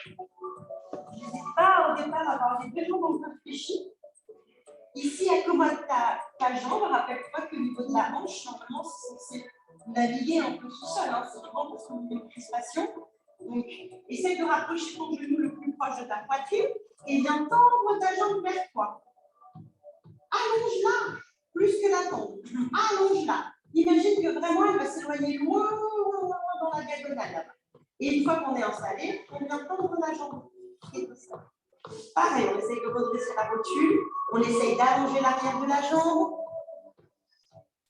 Je n'hésite pas au départ à avoir les deux jambes un peu fléchies. Ici, accommode ta jambe. Rappelle-toi que au niveau de la hanche, normalement, c'est censé naviguer un peu tout seul. Hein. C'est vraiment parce qu'on a une crispation. Donc, essaye de rapprocher ton genou le plus proche de ta poitrine et viens tendre ta jambe vers toi. Allonge-la, plus que la tendre. Allonge-la. Imagine que vraiment, elle va s'éloigner loin dans la diagonale. Et une fois qu'on est installé, on vient tendre la jambe. Et tout ça. Pareil, on essaye de redresser la rotule, on essaye d'allonger l'arrière de la jambe.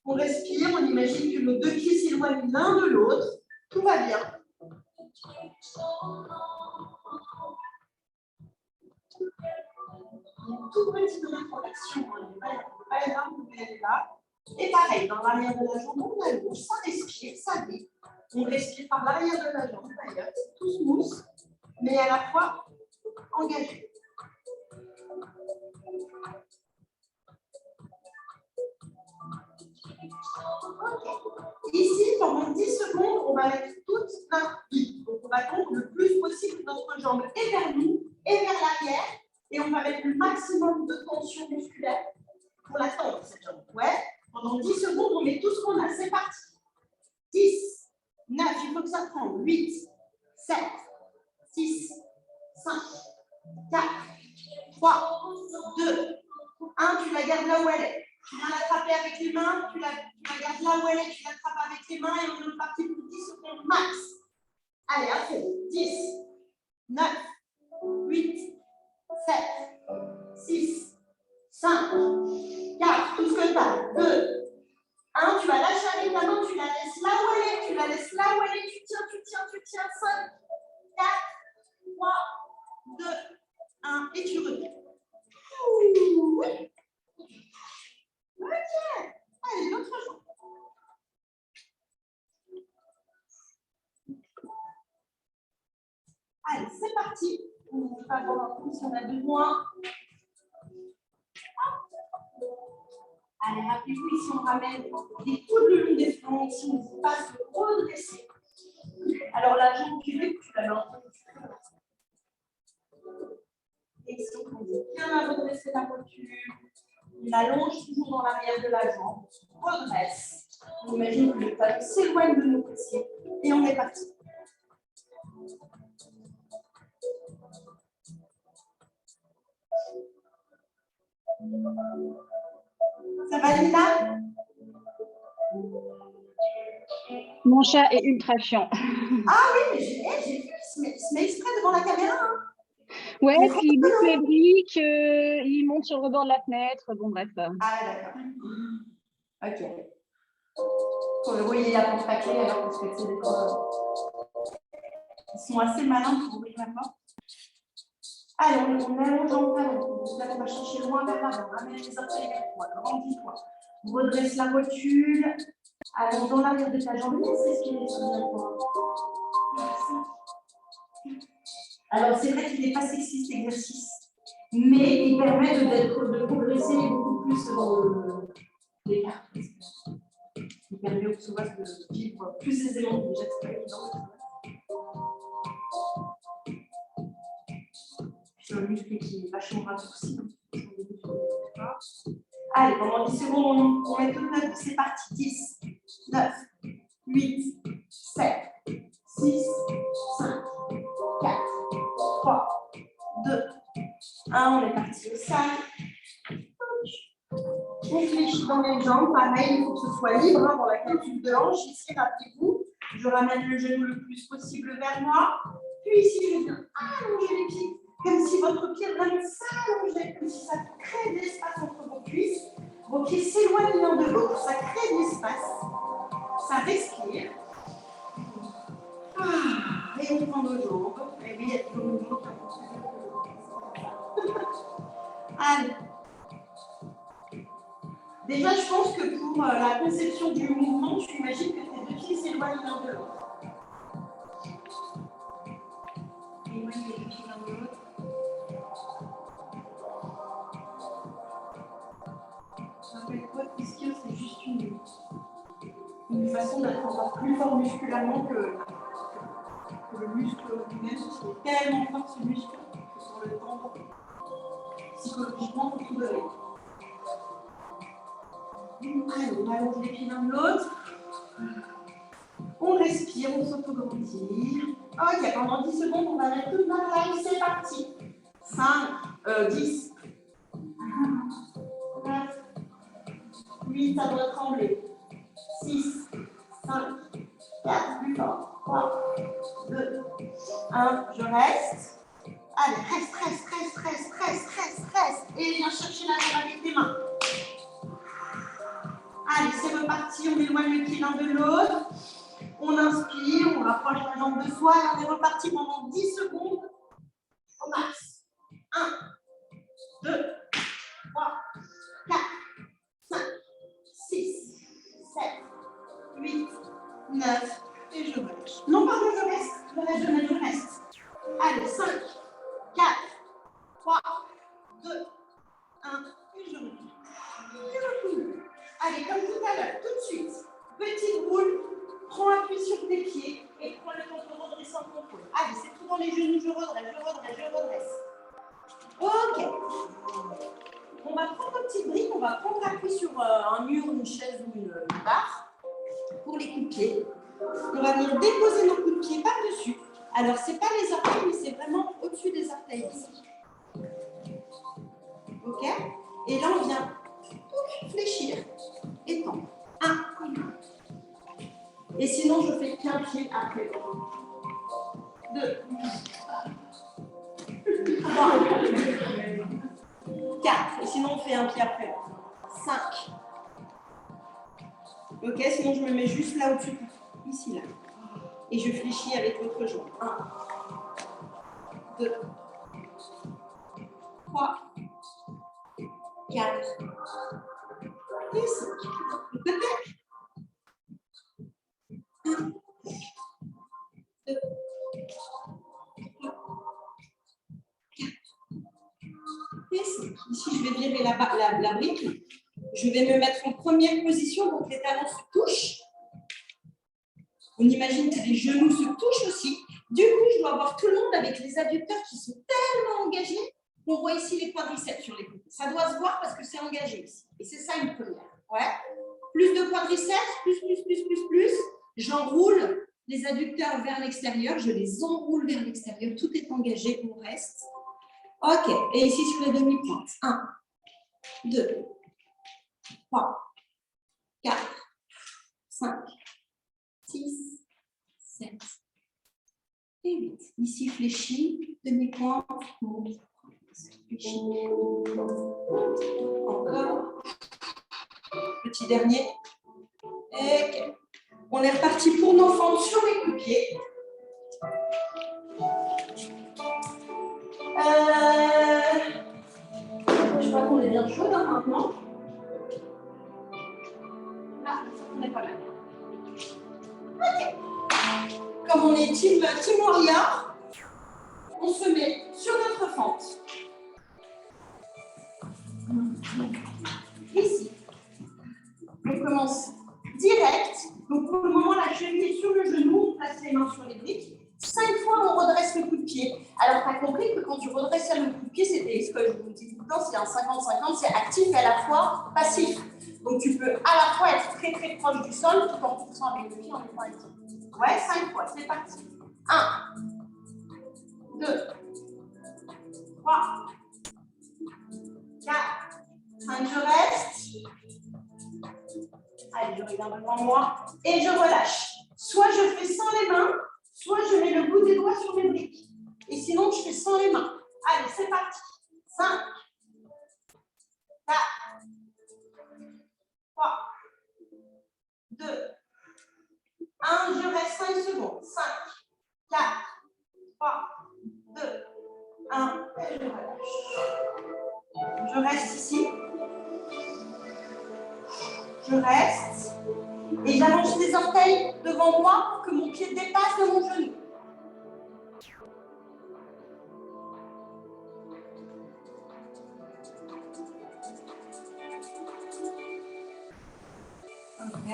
On respire, on imagine que nos deux pieds s'éloignent l'un de l'autre. Tout va bien. Une toute petite rétraction, on ne peut pas énorme, vous verrez là. Et pareil, dans l'arrière de la jambe, on allonge, ça respire, ça vit. On respire par l'arrière de la jambe, d'ailleurs, c'est tout smooth, mais à la fois engagé. Okay. Ici, pendant 10 secondes, on va mettre toute notre vie. Donc, on va tendre le plus possible notre jambe et vers nous et vers l'arrière. Et on va mettre le maximum de tension musculaire pour la tendre, cette jambe. Ouais. Pendant 10 secondes, on met tout ce qu'on a. C'est parti. 10, 9, il faut que ça prenne. 8, 7, 6, 5, 4, 3, 2, 1. Tu la gardes là où elle est. Tu viens l'attraper avec les mains, tu la gardes là où elle est, tu l'attrapes avec les mains et on est parti pour 10 secondes max. Allez, à fond. 10, 9, 8, 7, 6, 5, 4, tout ce que tu as. 2, 1, tu vas lâcher avec ta main, tu la laisses là où elle est, tu la laisses là où elle est, tu tiens. 5, 4, 3, 2, 1, et tu reviens. Oui. Ok. Allez, l'autre jambe. Allez, c'est parti. On ne peut pas voir un coup si on a besoin. Allez, rappelez-vous, ici, on ramène les coudes le long des flancs. Ici, on ne pas se redresser. Alors, la jambe qui veut, tu la mets en train de et ici, on dit bien redresser la rotule. On allonge toujours dans l'arrière de la jambe. On redresse. On imagine que le talon s'éloigne de nos fessiers. Et on est parti. Ça va, Lina? Mon chat est ultra chiant. Ah oui, mais j'ai vu, il se met exprès devant la caméra. Hein. Ouais, Mais puis il bouffe les briques, il monte sur le rebord de la fenêtre. Bon, bref. Ah, d'accord. Ok. Oui, il a pour paquet, alors parce que c'est des fois. Ils sont assez malins pour ouvrir la porte. Allez, on allonge en talon. On va chercher loin vers l'avant. Ramène les orteils vers toi. Grandis-toi. Redresse la rotule. Allons dans l'arrière de ta jambe. Laisse respirer sur le point. Alors, c'est vrai qu'il n'est pas sexy cet exercice, mais il permet de progresser beaucoup plus dans l'écart. Il permet au psoas de vivre plus aisément. Déjà, c'est pas évident. C'est un muscle qui est vachement raccourci. Allez, pendant 10 secondes, on met toute notre vie. C'est parti. 10, 9, 8, 7, 6, 5, 4, 3, 2, 1. On est parti au sac. On fléchit dans les jambes. Pareil, il faut que ce soit libre dans la capsule de hanche. Ici, rappelez-vous, je ramène le genou le plus possible vers moi. Puis ici, je viens allonger les pieds. Comme si votre pied vraiment s'allongeait, comme si ça crée de l'espace entre vos cuisses. Vos pieds s'éloignent l'un de l'autre, ça crée de l'espace. Ça respire. Et on prend nos jambes. Et oui, il y a toujours une jambe. Allez. Déjà, je pense que pour la conception du mouvement, tu imagines que tes deux pieds s'éloignent l'un de l'autre. Éloigne les deux pieds l'un de l'autre. Rappelle-toi que l'ischio, c'est juste une façon d'être encore plus fort musculairement que le muscle lui-même. C'est tellement fort ce muscle que sur le tendon, psychologiquement, il faut tout donner. Allez, on allonge les pieds l'un de l'autre. On respire, on s'autograndit. Ok, pendant 10 secondes, on va mettre toute notre taille. C'est parti. 10. 9. 8, ça doit trembler. 6, 5, 4, plus fort. 3, 2, 1, je reste. Allez, reste. Et viens chercher la jambe avec tes mains. Allez, c'est reparti, on éloigne le pied l'un de l'autre. On inspire, on rapproche la jambe de soi et on est reparti pendant 10 secondes au max. 1, 2, 3, 4, 5, 6, 7, 8, 9, et je relâche. Non, pardon, je reste. Je reste. Allez, 5, 4, 3, 2, 1, et je relâche. Allez, comme tout à l'heure, tout de suite. Petite boule, prends appui sur tes pieds et prends le temps de redresser en contrôle. Allez, c'est tout dans les genoux, je redresse. Ok. On va prendre nos petites briques, on va prendre appui sur un mur, une chaise ou une barre pour les coups de pied. On va venir déposer nos coups de pied par-dessus. Alors, ce n'est pas les orteils, mais c'est vraiment au-dessus des orteils ici. Ok? Et là, on vient fléchir et tendre. 1. Et sinon, je fais qu'un pied après l'autre. 2. 3. 4. Et sinon, on fait un pied après l'autre. 5. Ok, sinon, je me mets juste là au-dessus, ici, là. Et je fléchis avec l'autre jambe. 1. 2. 3. 4. Et 5. Peut-être. 1, 2, 3, 4 et 5. Ici, je vais virer la brique. Je vais me mettre en première position, donc les talons se touchent. On imagine que les genoux se touchent aussi. Du coup, je dois avoir tout le monde avec les adducteurs qui sont tellement engagés qu'on voit ici les quadriceps sur les côtés. Ça doit se voir parce que c'est engagé ici. Et c'est ça une première. Ouais. Plus de quadriceps, plus. J'enroule les adducteurs vers l'extérieur, je les enroule vers l'extérieur, tout est engagé, on reste. Ok, et ici sur les demi-pointes. 1, 2, 3, 4, 5, 6, 7 et 8. Ici, fléchi, demi-point, monte. Fléchi. Encore. Petit dernier. Et on est reparti pour nos fentes sur les coups de pied. Je crois qu'on est bien chaud maintenant. Là, on est pas mal. Ok. Comme on est team warrior, on se met sur notre fente. Ici. On commence direct. Donc pour le moment, la cheville est sur le genou, on place les mains sur les briques. 5 fois, on redresse le coup de pied. Alors, tu as compris que quand tu redressais le coup de pied, c'était ce que je vous dis tout le temps, c'est un 50-50, c'est actif et à la fois passif. Donc, tu peux à la fois être très très proche du sol tout en poussant avec le pied en étant actif. Ouais, 5 fois, c'est parti. 1, 2, 3, 4, 5, je reste. Allez, je regarde devant moi et je relâche. Soit je fais sans les mains, soit je mets le bout des doigts sur mes briques. Et sinon, je fais sans les mains. Allez, c'est parti. 5, 4, 3, 2, 1. Je reste 5 secondes. 5, 4, 3, 2, 1. Et je relâche. Je reste ici. Je reste. Et j'allonge les orteils devant moi pour que mon pied dépasse de mon genou. Ok.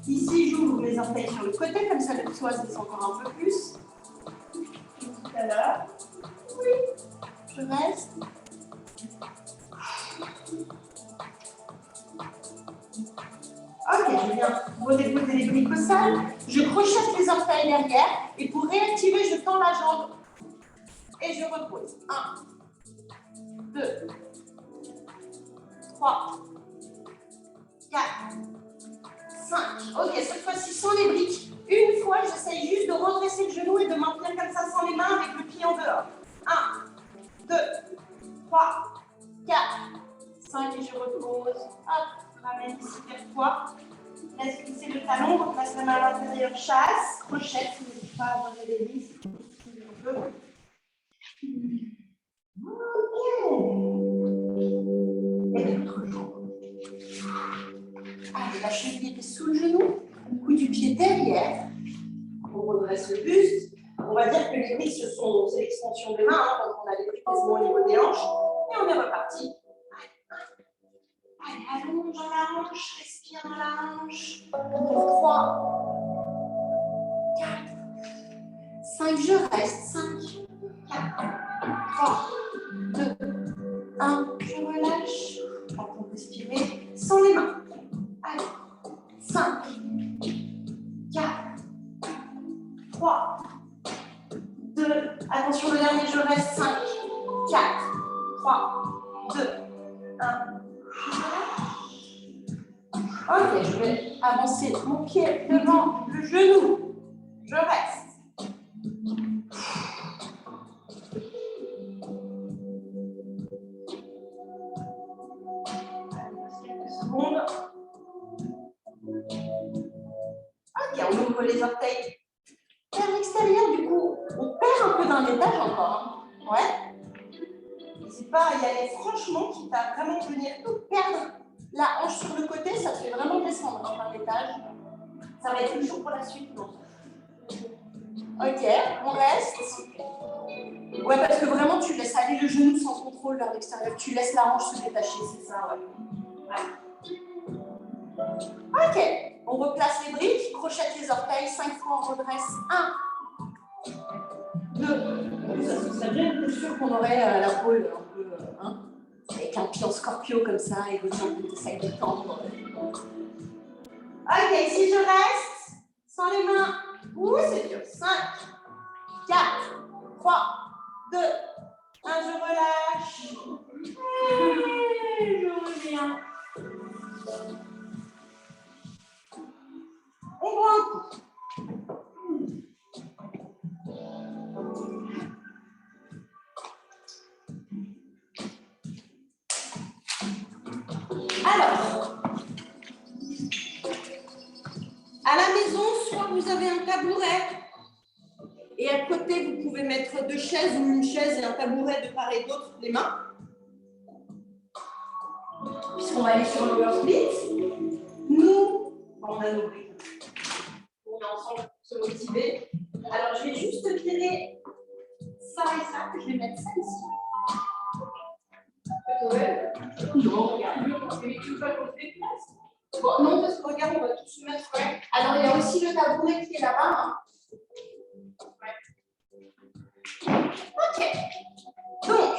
Ici, j'ouvre mes orteils sur le côté, comme ça le psoas descend encore un peu plus. Tout à l'heure. Oui. Je reste. Ok, je viens redéposer les briques au sol. Je crochette les orteils derrière. Et pour réactiver, je tends la jambe. Et je repose. 1, 2, 3, 4, 5. Ok, cette fois-ci sans les briques. Une fois, j'essaye juste de redresser le genou et de maintenir comme ça sans les mains avec le pied en dehors. 1, 2, 3, 4, 5 et je repose. Hop, ramène ici 4 fois. Laisse glisser le talon, on place la main à l'intérieur, chasse, crochette, n'hésite pas à avoir des hélices si on peut. Ok. Et l'autre jambe. Allez, la cheville était sous le genou, le coup du pied derrière. On redresse le buste. On va dire que les briques, c'est l'extension des mains, hein, donc on a les briques quasiment au niveau des hanches. Et on est reparti. Allez, allonge dans la hanche, respire dans la hanche. 3, 4, 5, je reste. 5, 4, 3, 2, 1, je relâche. On peut respirer sans les mains. Allez, 5, 4, 3, 2, attention le dernier, je reste. 5, 4, 3, 2, 1. Ok, je vais avancer mon pied devant le genou. Je reste. Quelques secondes. Ok, on ouvre les orteils vers l'extérieur. Du coup, on perd un peu d'un étage encore. Hein. Ouais. N'hésite pas à y aller franchement, quitte à vraiment venir tout perdre. La hanche sur le côté, ça te fait vraiment descendre d'un étage. Ça va être toujours pour la suite, non? Ok, on reste. Ouais, parce que vraiment, tu laisses aller le genou sans contrôle vers l'extérieur. Tu laisses la hanche se détacher, c'est ça, ouais. Ok, on replace les briques, crochette les orteils, 5 fois on redresse. 1, 2. Ça serait bien une posture qu'on aurait la pôle un peu, hein, avec un pied en scorpio comme ça, et des jambes qui essayent de tendre. Ok, si je reste, sans les mains, ouh, c'est dur. 5, 4, 3, 2, 1, je relâche. On boit un coup. Alors, à la maison, soit vous avez un tabouret et à côté, vous pouvez mettre 2 chaises ou une chaise et un tabouret de part et d'autre, les mains. Puisqu'on va aller sur le split. Nous, on a nos briques. On est ensemble pour se motiver. Alors, je vais juste virer ça et ça, que je vais mettre ça ici. Bon, non, parce que regarde, on va tous se mettre. Ouais. Alors, il y a aussi le tabouret qui est là-bas. Hein. Ok. Donc,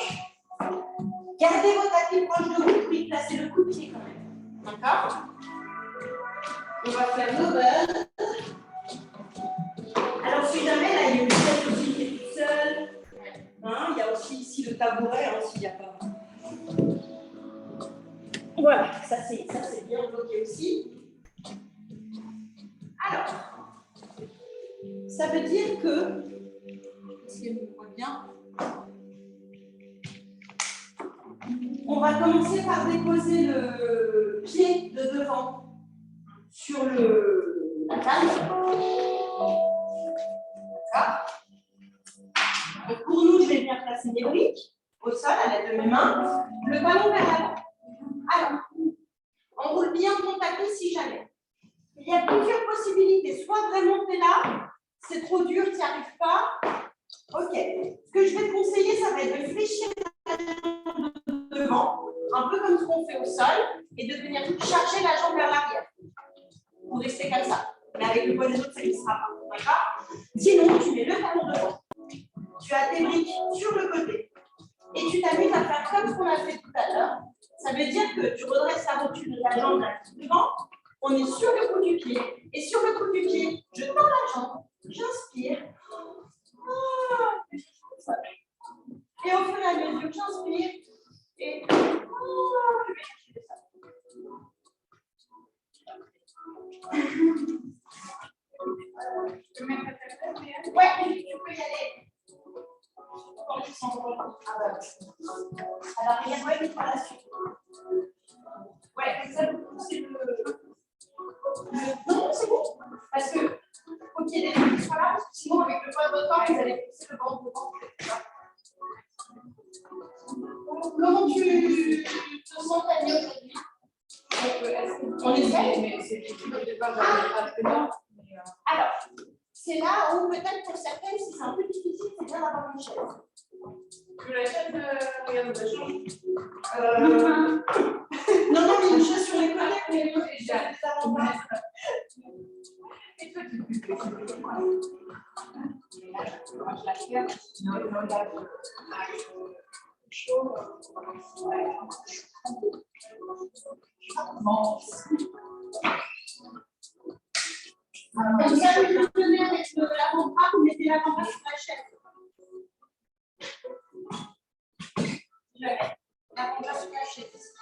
gardez vos tapis proches de vous, puis placez le coup de pied quand même. D'accord? On va faire nos balles. Alors, si jamais, là, il y a une chaise aussi qui est toute seule. Hein, il y a aussi ici le tabouret, hein, s'il n'y a pas. Voilà, ça c'est bien bloqué aussi. Alors, ça veut dire que, si vous voyez bien, on va commencer par déposer le pied de devant sur la table. D'accord. Donc pour nous, je vais bien placer mes briques au sol à l'aide de mes mains, le ballon vers l'avant. Alors, on roule bien ton tapis si jamais. Il y a plusieurs possibilités. Soit vraiment tu es là, c'est trop dur, tu n'y arrives pas. Ok. Ce que je vais te conseiller, ça va être de fléchir la jambe devant, un peu comme ce qu'on fait au sol, et de venir charger la jambe vers l'arrière. Pour rester comme ça. Mais avec le poids des autres, ça ne sera pas. D'accord? Sinon, tu mets le talon devant. Tu as tes briques sur le côté. Et tu t'amuses à faire comme ce qu'on a fait tout à l'heure. Ça veut dire que tu redresses la rotule de ta jambe devant. On est sur le coup du pied. Et sur le coup du pied, je tends la jambe, j'inspire. Et au fur et à mesure, j'inspire. Et ouais, tu peux y aller. À l'arrière, ouais, mais par la suite. Ouais, comme ça, vous poussez le... Non, c'est bon. Parce que, faut qu'il y ait des trucs qui soient là, parce que sinon, avec le poids de votre corps, vous allez pousser le ventre devant. Comment tu te sens, Tania, aujourd'hui? On essaie, mais c'est difficile au départ d'aller pas. Alors, c'est là où peut-être pour certaines, si c'est un peu difficile, c'est bien d'avoir une chaise. Que la chaise, regarde, ça change. Non, mais une chaise sur les côtés, mais j'ai des avantages. Et toi, tu peux Comme ça, je vais vous donner avec l'avant-bras, vous mettez l'avant-bras sur la chaise. L'avant-bras sur la chaise.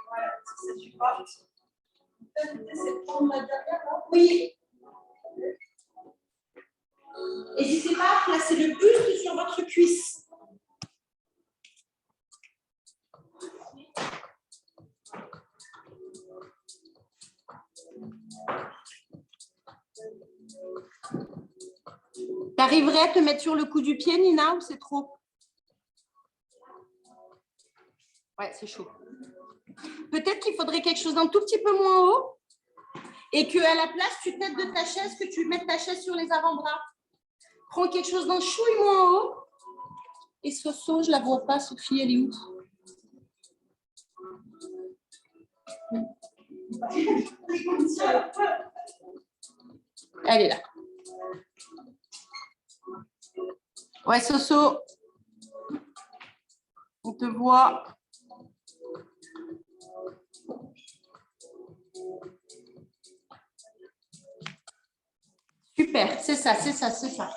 Voilà, ça supporte. C'est de prendre la dernière là. Oui. N'hésitez pas à placer le buste sur votre cuisse. T'arriverais à te mettre sur le coup du pied, Nina, ou c'est trop? Ouais, c'est chaud. Peut-être qu'il faudrait quelque chose d'un tout petit peu moins haut et qu'à la place, tu te mettes de ta chaise, que tu mettes ta chaise sur les avant-bras. Prends quelque chose d'un chouille moins haut. Et Soso, je ne la vois pas, Sophie, elle est où? Elle est là. Ouais, Soso. On te voit. Super, c'est ça, c'est ça, c'est ça.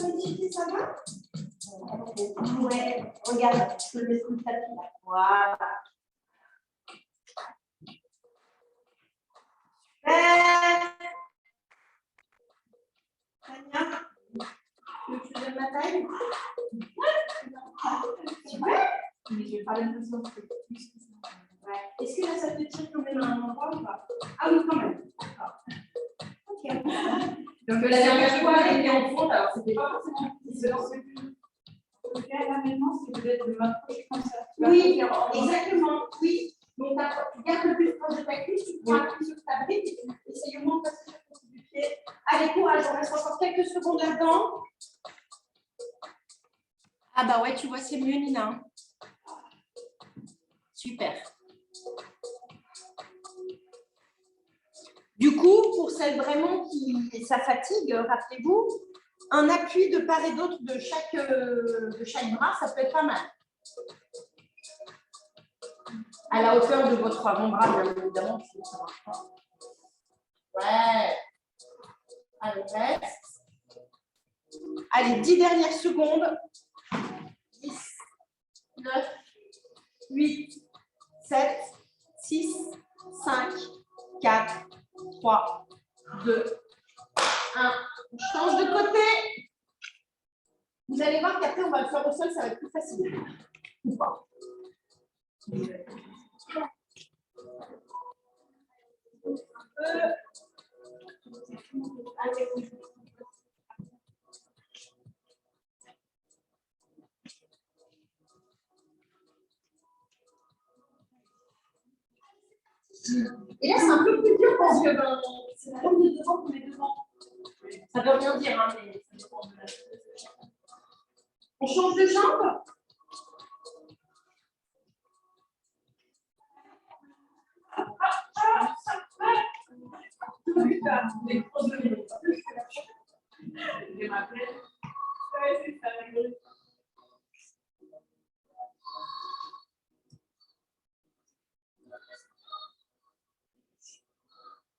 mobilité, ça va? Ouais, regarde, je peux le mettre sous le tapis là. Voilà. Tania, tu veux que je te donne ma taille? Super. Mais j'ai pas l'impression que c'est plus que ça. Ouais. Est-ce que là, ça te tire quand même à un endroit ou pas? Ah oui, quand même. D'accord. Ok. Donc la dernière fois, elle était en fond, alors c'était pas forcément plus. Ok, là maintenant, si vous êtes de m'approcher comme ça. Oui, exactement. Oui. Donc, tu gardes le plus proche de ta cuisse, tu prends un pied sur ta brique et tu essayes au moins de passer sur ton bout du pied. Allez, courage, on reste encore quelques secondes là-dedans. Ah bah ouais, tu vois, c'est mieux, Nina. Super. Du coup, pour celles vraiment qui ça fatigue, rappelez-vous, un appui de part et d'autre de chaque bras, ça peut être pas mal. À la hauteur de votre avant-bras, bien évidemment. Ouais. Allez, reste. Allez, 10 dernières secondes. 10, 9, 8, 7, 6, 5, 4, 3, 2, 1. On change de côté. Vous allez voir qu'après, on va le faire au sol, ça va être plus facile. Ou pas. Et là, c'est un peu plus dur parce que c'est la jambe de devant qu'on met devant. Ça veut rien dire, hein, mais ça dépend de la situation. On change de jambe.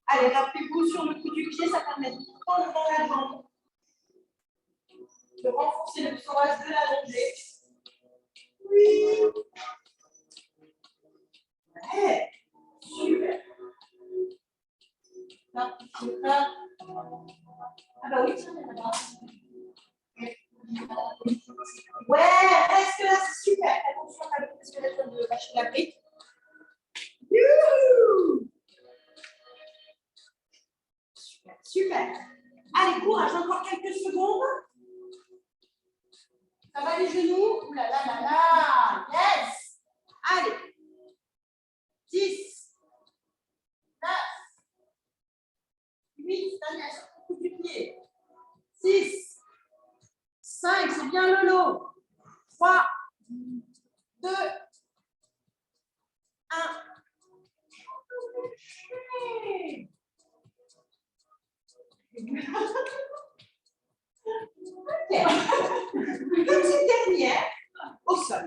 Allez, rappelez-vous sur le coup du pied, ça permet de prendre dans la jambe, de renforcer le psoas, de l'allonger. Oui. Ouais. Super. Là, là. Ah bah oui, tiens, là. Ouais, reste là, c'est super. Attention à la parce que là, je viens de lâcher la brique. Youhou. Super, super. Allez, courage, encore quelques secondes. Ça va les genoux? Ouh là là là là. Yes. Allez. 10, 9, 8, Tania, sur le coup du pied. 6, 5, c'est bien Lolo. 3, 2, 1. Ok. Petite dernière au sol.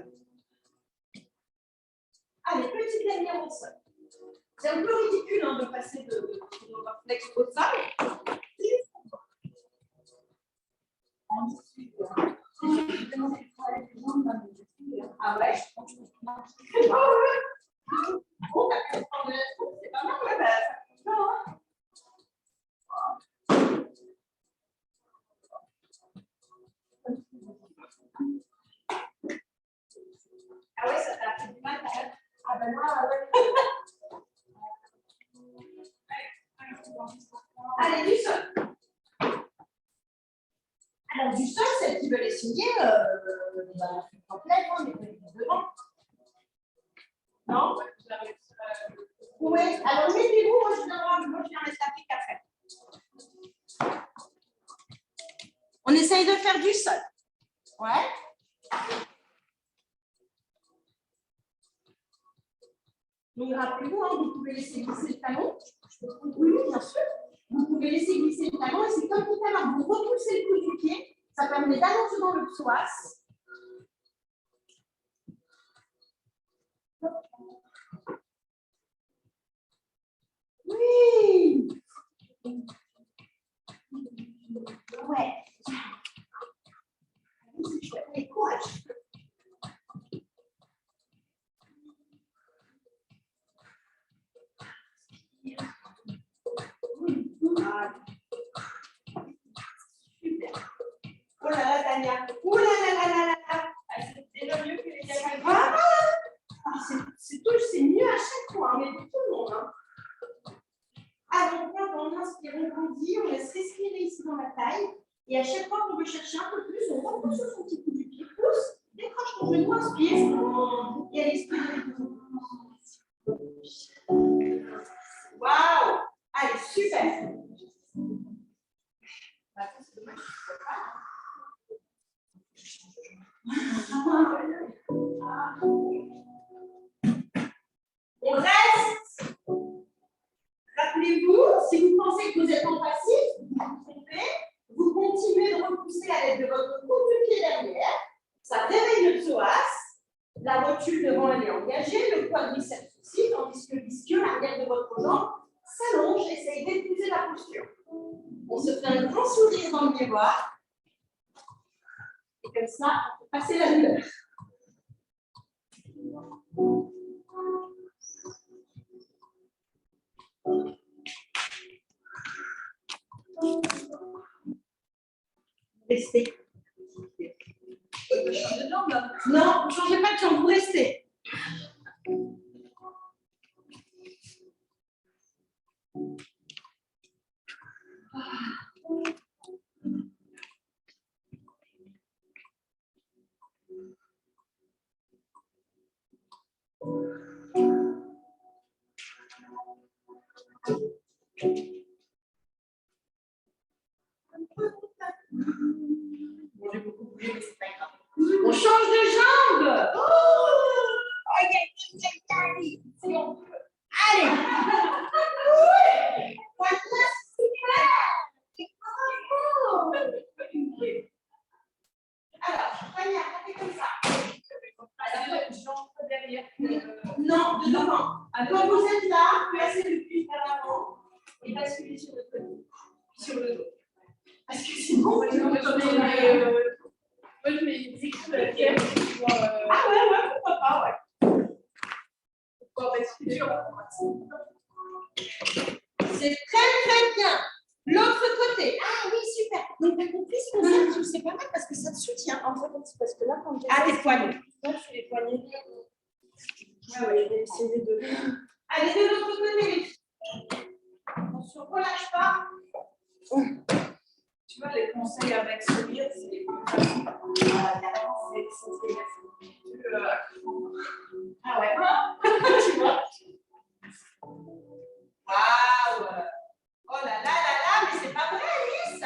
Allez, petite dernière au sol. C'est un peu ridicule hein, de passer de réflexe au sol. Ah ouais, je pense que c'est pas mal. Bon, t'as pu prendre de la soupe, c'est pas mal, ouais, bah, ça hein. Ah ouais, ça t'a fait du mal quand même. Ah ben là, ouais. Allez, du sol. Alors, du sol, celles qui veulent essayer, complète, hein, mais pas devant. Non? Oui, alors mettez-vous, moi je viens mettre la pique après. On essaye de faire du sol. Ouais. Donc, rappelez-vous, hein, vous pouvez laisser glisser le talon. Oui, bien sûr. Vous pouvez laisser glisser le talon et c'est comme tout à l'heure, vous repoussez le coup du pied. Ça permet d'allonger dans le psoas. Oui. Ouais. et courage. Voilà. Super. Oh là là, Tania. Oh là là là là là là. C'est déjà mieux que les diaphragmes. Voilà. C'est mieux à chaque fois, mais pour tout le monde. Hein. Alors, on inspire, on grandit, on laisse respirer ici dans la taille. Et à chaque fois qu'on veut chercher un peu plus, on repousse sur son petit coup du pied, pousse, décroche ton genou, inspire. Et allez, expire. Waouh! Allez, super! On reste. Rappelez-vous, si vous pensez que vous êtes en passif, vous vous trompez, vous continuez de repousser à l'aide de votre coude de pied derrière. Ça réveille le psoas. La rotule devant elle est engagée, le quadriceps aussi, tandis que l'ischio, l'arrière de votre jambe, s'allonge, essaye d'épouser la posture. On se fait un grand sourire dans le miroir. Et comme ça, on peut passer la douleur. Restez. Changer de jambe. Non, ne changez pas de jambe, vous restez. Bon, j'ai beaucoup bougé, mais c'est pas grave. On change de jambe. Oh, aïe. Si on peut. Allez. Voilà, super. Bravo. Alors, Tania, faites comme ça. J'entre derrière. Non, de devant. Quand vous êtes là, placez le cuisse vers l'avant et basculez sur le côté, sur le dos. Parce que c'est bon. Moi, je mets des équipes de la pierre pour. Ah ouais, pourquoi pas, ouais. Pour basculer. C'est très bien. L'autre côté. Ah oui, super. Donc, t'as compris ce qu'on fait, c'est pas mal parce que ça te soutient. En fait, c'est parce que là, quand j'ai Ah, tes poignets. là, je fais les poignets. Ah ouais. Je vais essayer de. Allez, de l'autre côté, les filles. On ne se relâche pas. Tu vois, les conseils avec sourire, c'est les plus faciles. Ah ouais. Tu vois. Waouh. Oh là là là là, mais c'est pas vrai, Alice.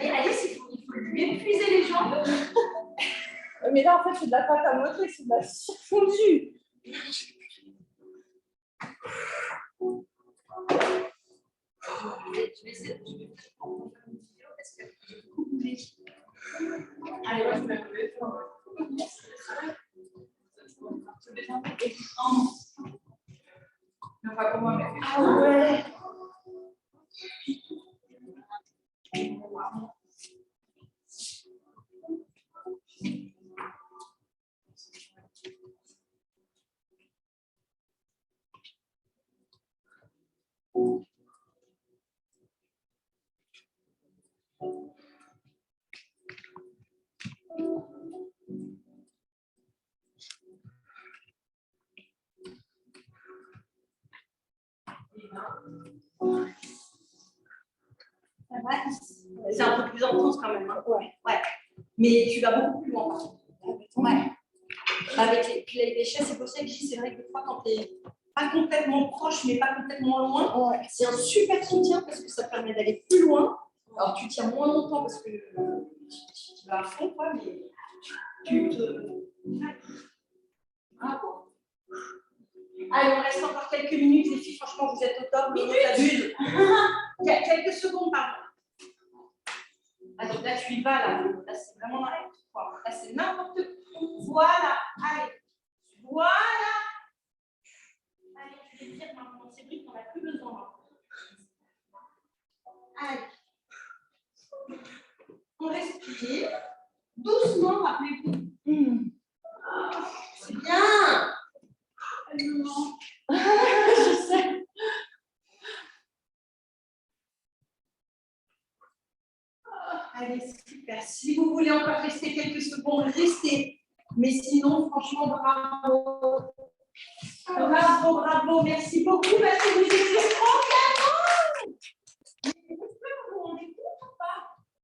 Et Alice, il faut lui épuiser les jambes. Mais là, en fait, c'est de la pâte à modeler, c'est de la cire fondue. Je vais essayer de prendre une vidéo parce que j'ai beaucoup bougé. Allez, moi, je vais lever. Non, pas pour moi, mais. Ah ouais. Ça va, c'est un peu plus intense quand même. Hein. Ouais. Mais tu vas beaucoup plus loin. Par contre. Ouais. Avec les chaises, c'est pour ça que je dis, c'est vrai que des fois, quand tu n'es pas complètement proche, mais pas complètement loin, Ouais. c'est un super soutien parce que ça te permet d'aller plus loin. Alors, tu tiens moins longtemps parce que tu vas à fond, quoi, mais tu te. Ah bon. Allez, on reste encore quelques minutes, les filles. Franchement, vous êtes au top, mais on t'abuse. Il y a quelques secondes, pardon. Ah, donc là, tu y vas, là. Là, c'est vraiment n'importe quoi. Là, c'est n'importe quoi. Voilà. Allez. Voilà. Allez, tu les tires maintenant. C'est vrai qu'on n'a plus besoin maintenant. Allez. On respire. Doucement, rappelez-vous. C'est bien. Je sais. Allez, super. Si vous voulez encore rester quelques secondes, restez. Mais sinon, franchement, bravo. Bravo, bravo. Merci beaucoup parce que vous étiez engagés. Est-ce que vous vous rendez compte ou pas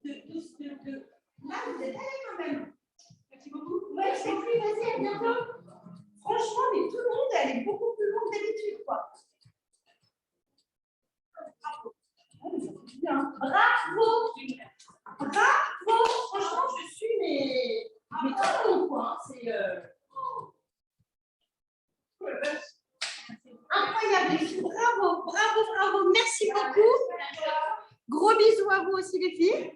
Là, vous êtes allés quand même. Merci beaucoup. Oui, c'est plus facile. À bientôt. Franchement, mais tout le monde est allé beaucoup plus loin que d'habitude, quoi. Bravo. Oh, mais ça fait bien. Bravo. Bravo. Franchement, je suis mais tout le monde, quoi. Hein. C'est incroyable, les filles. Bravo, bravo, bravo. Merci beaucoup. Gros bisous à vous aussi, les filles.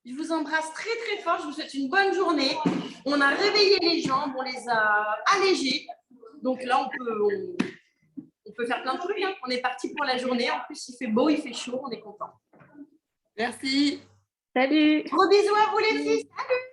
Je vous embrasse très, très fort. Je vous souhaite une bonne journée. On a réveillé les jambes, on les a allégées. Donc là, on peut faire plein de trucs. Hein. On est parti pour la journée. En plus, il fait beau, il fait chaud. On est content. Merci. Salut. Gros bisous à vous, les filles. Salut.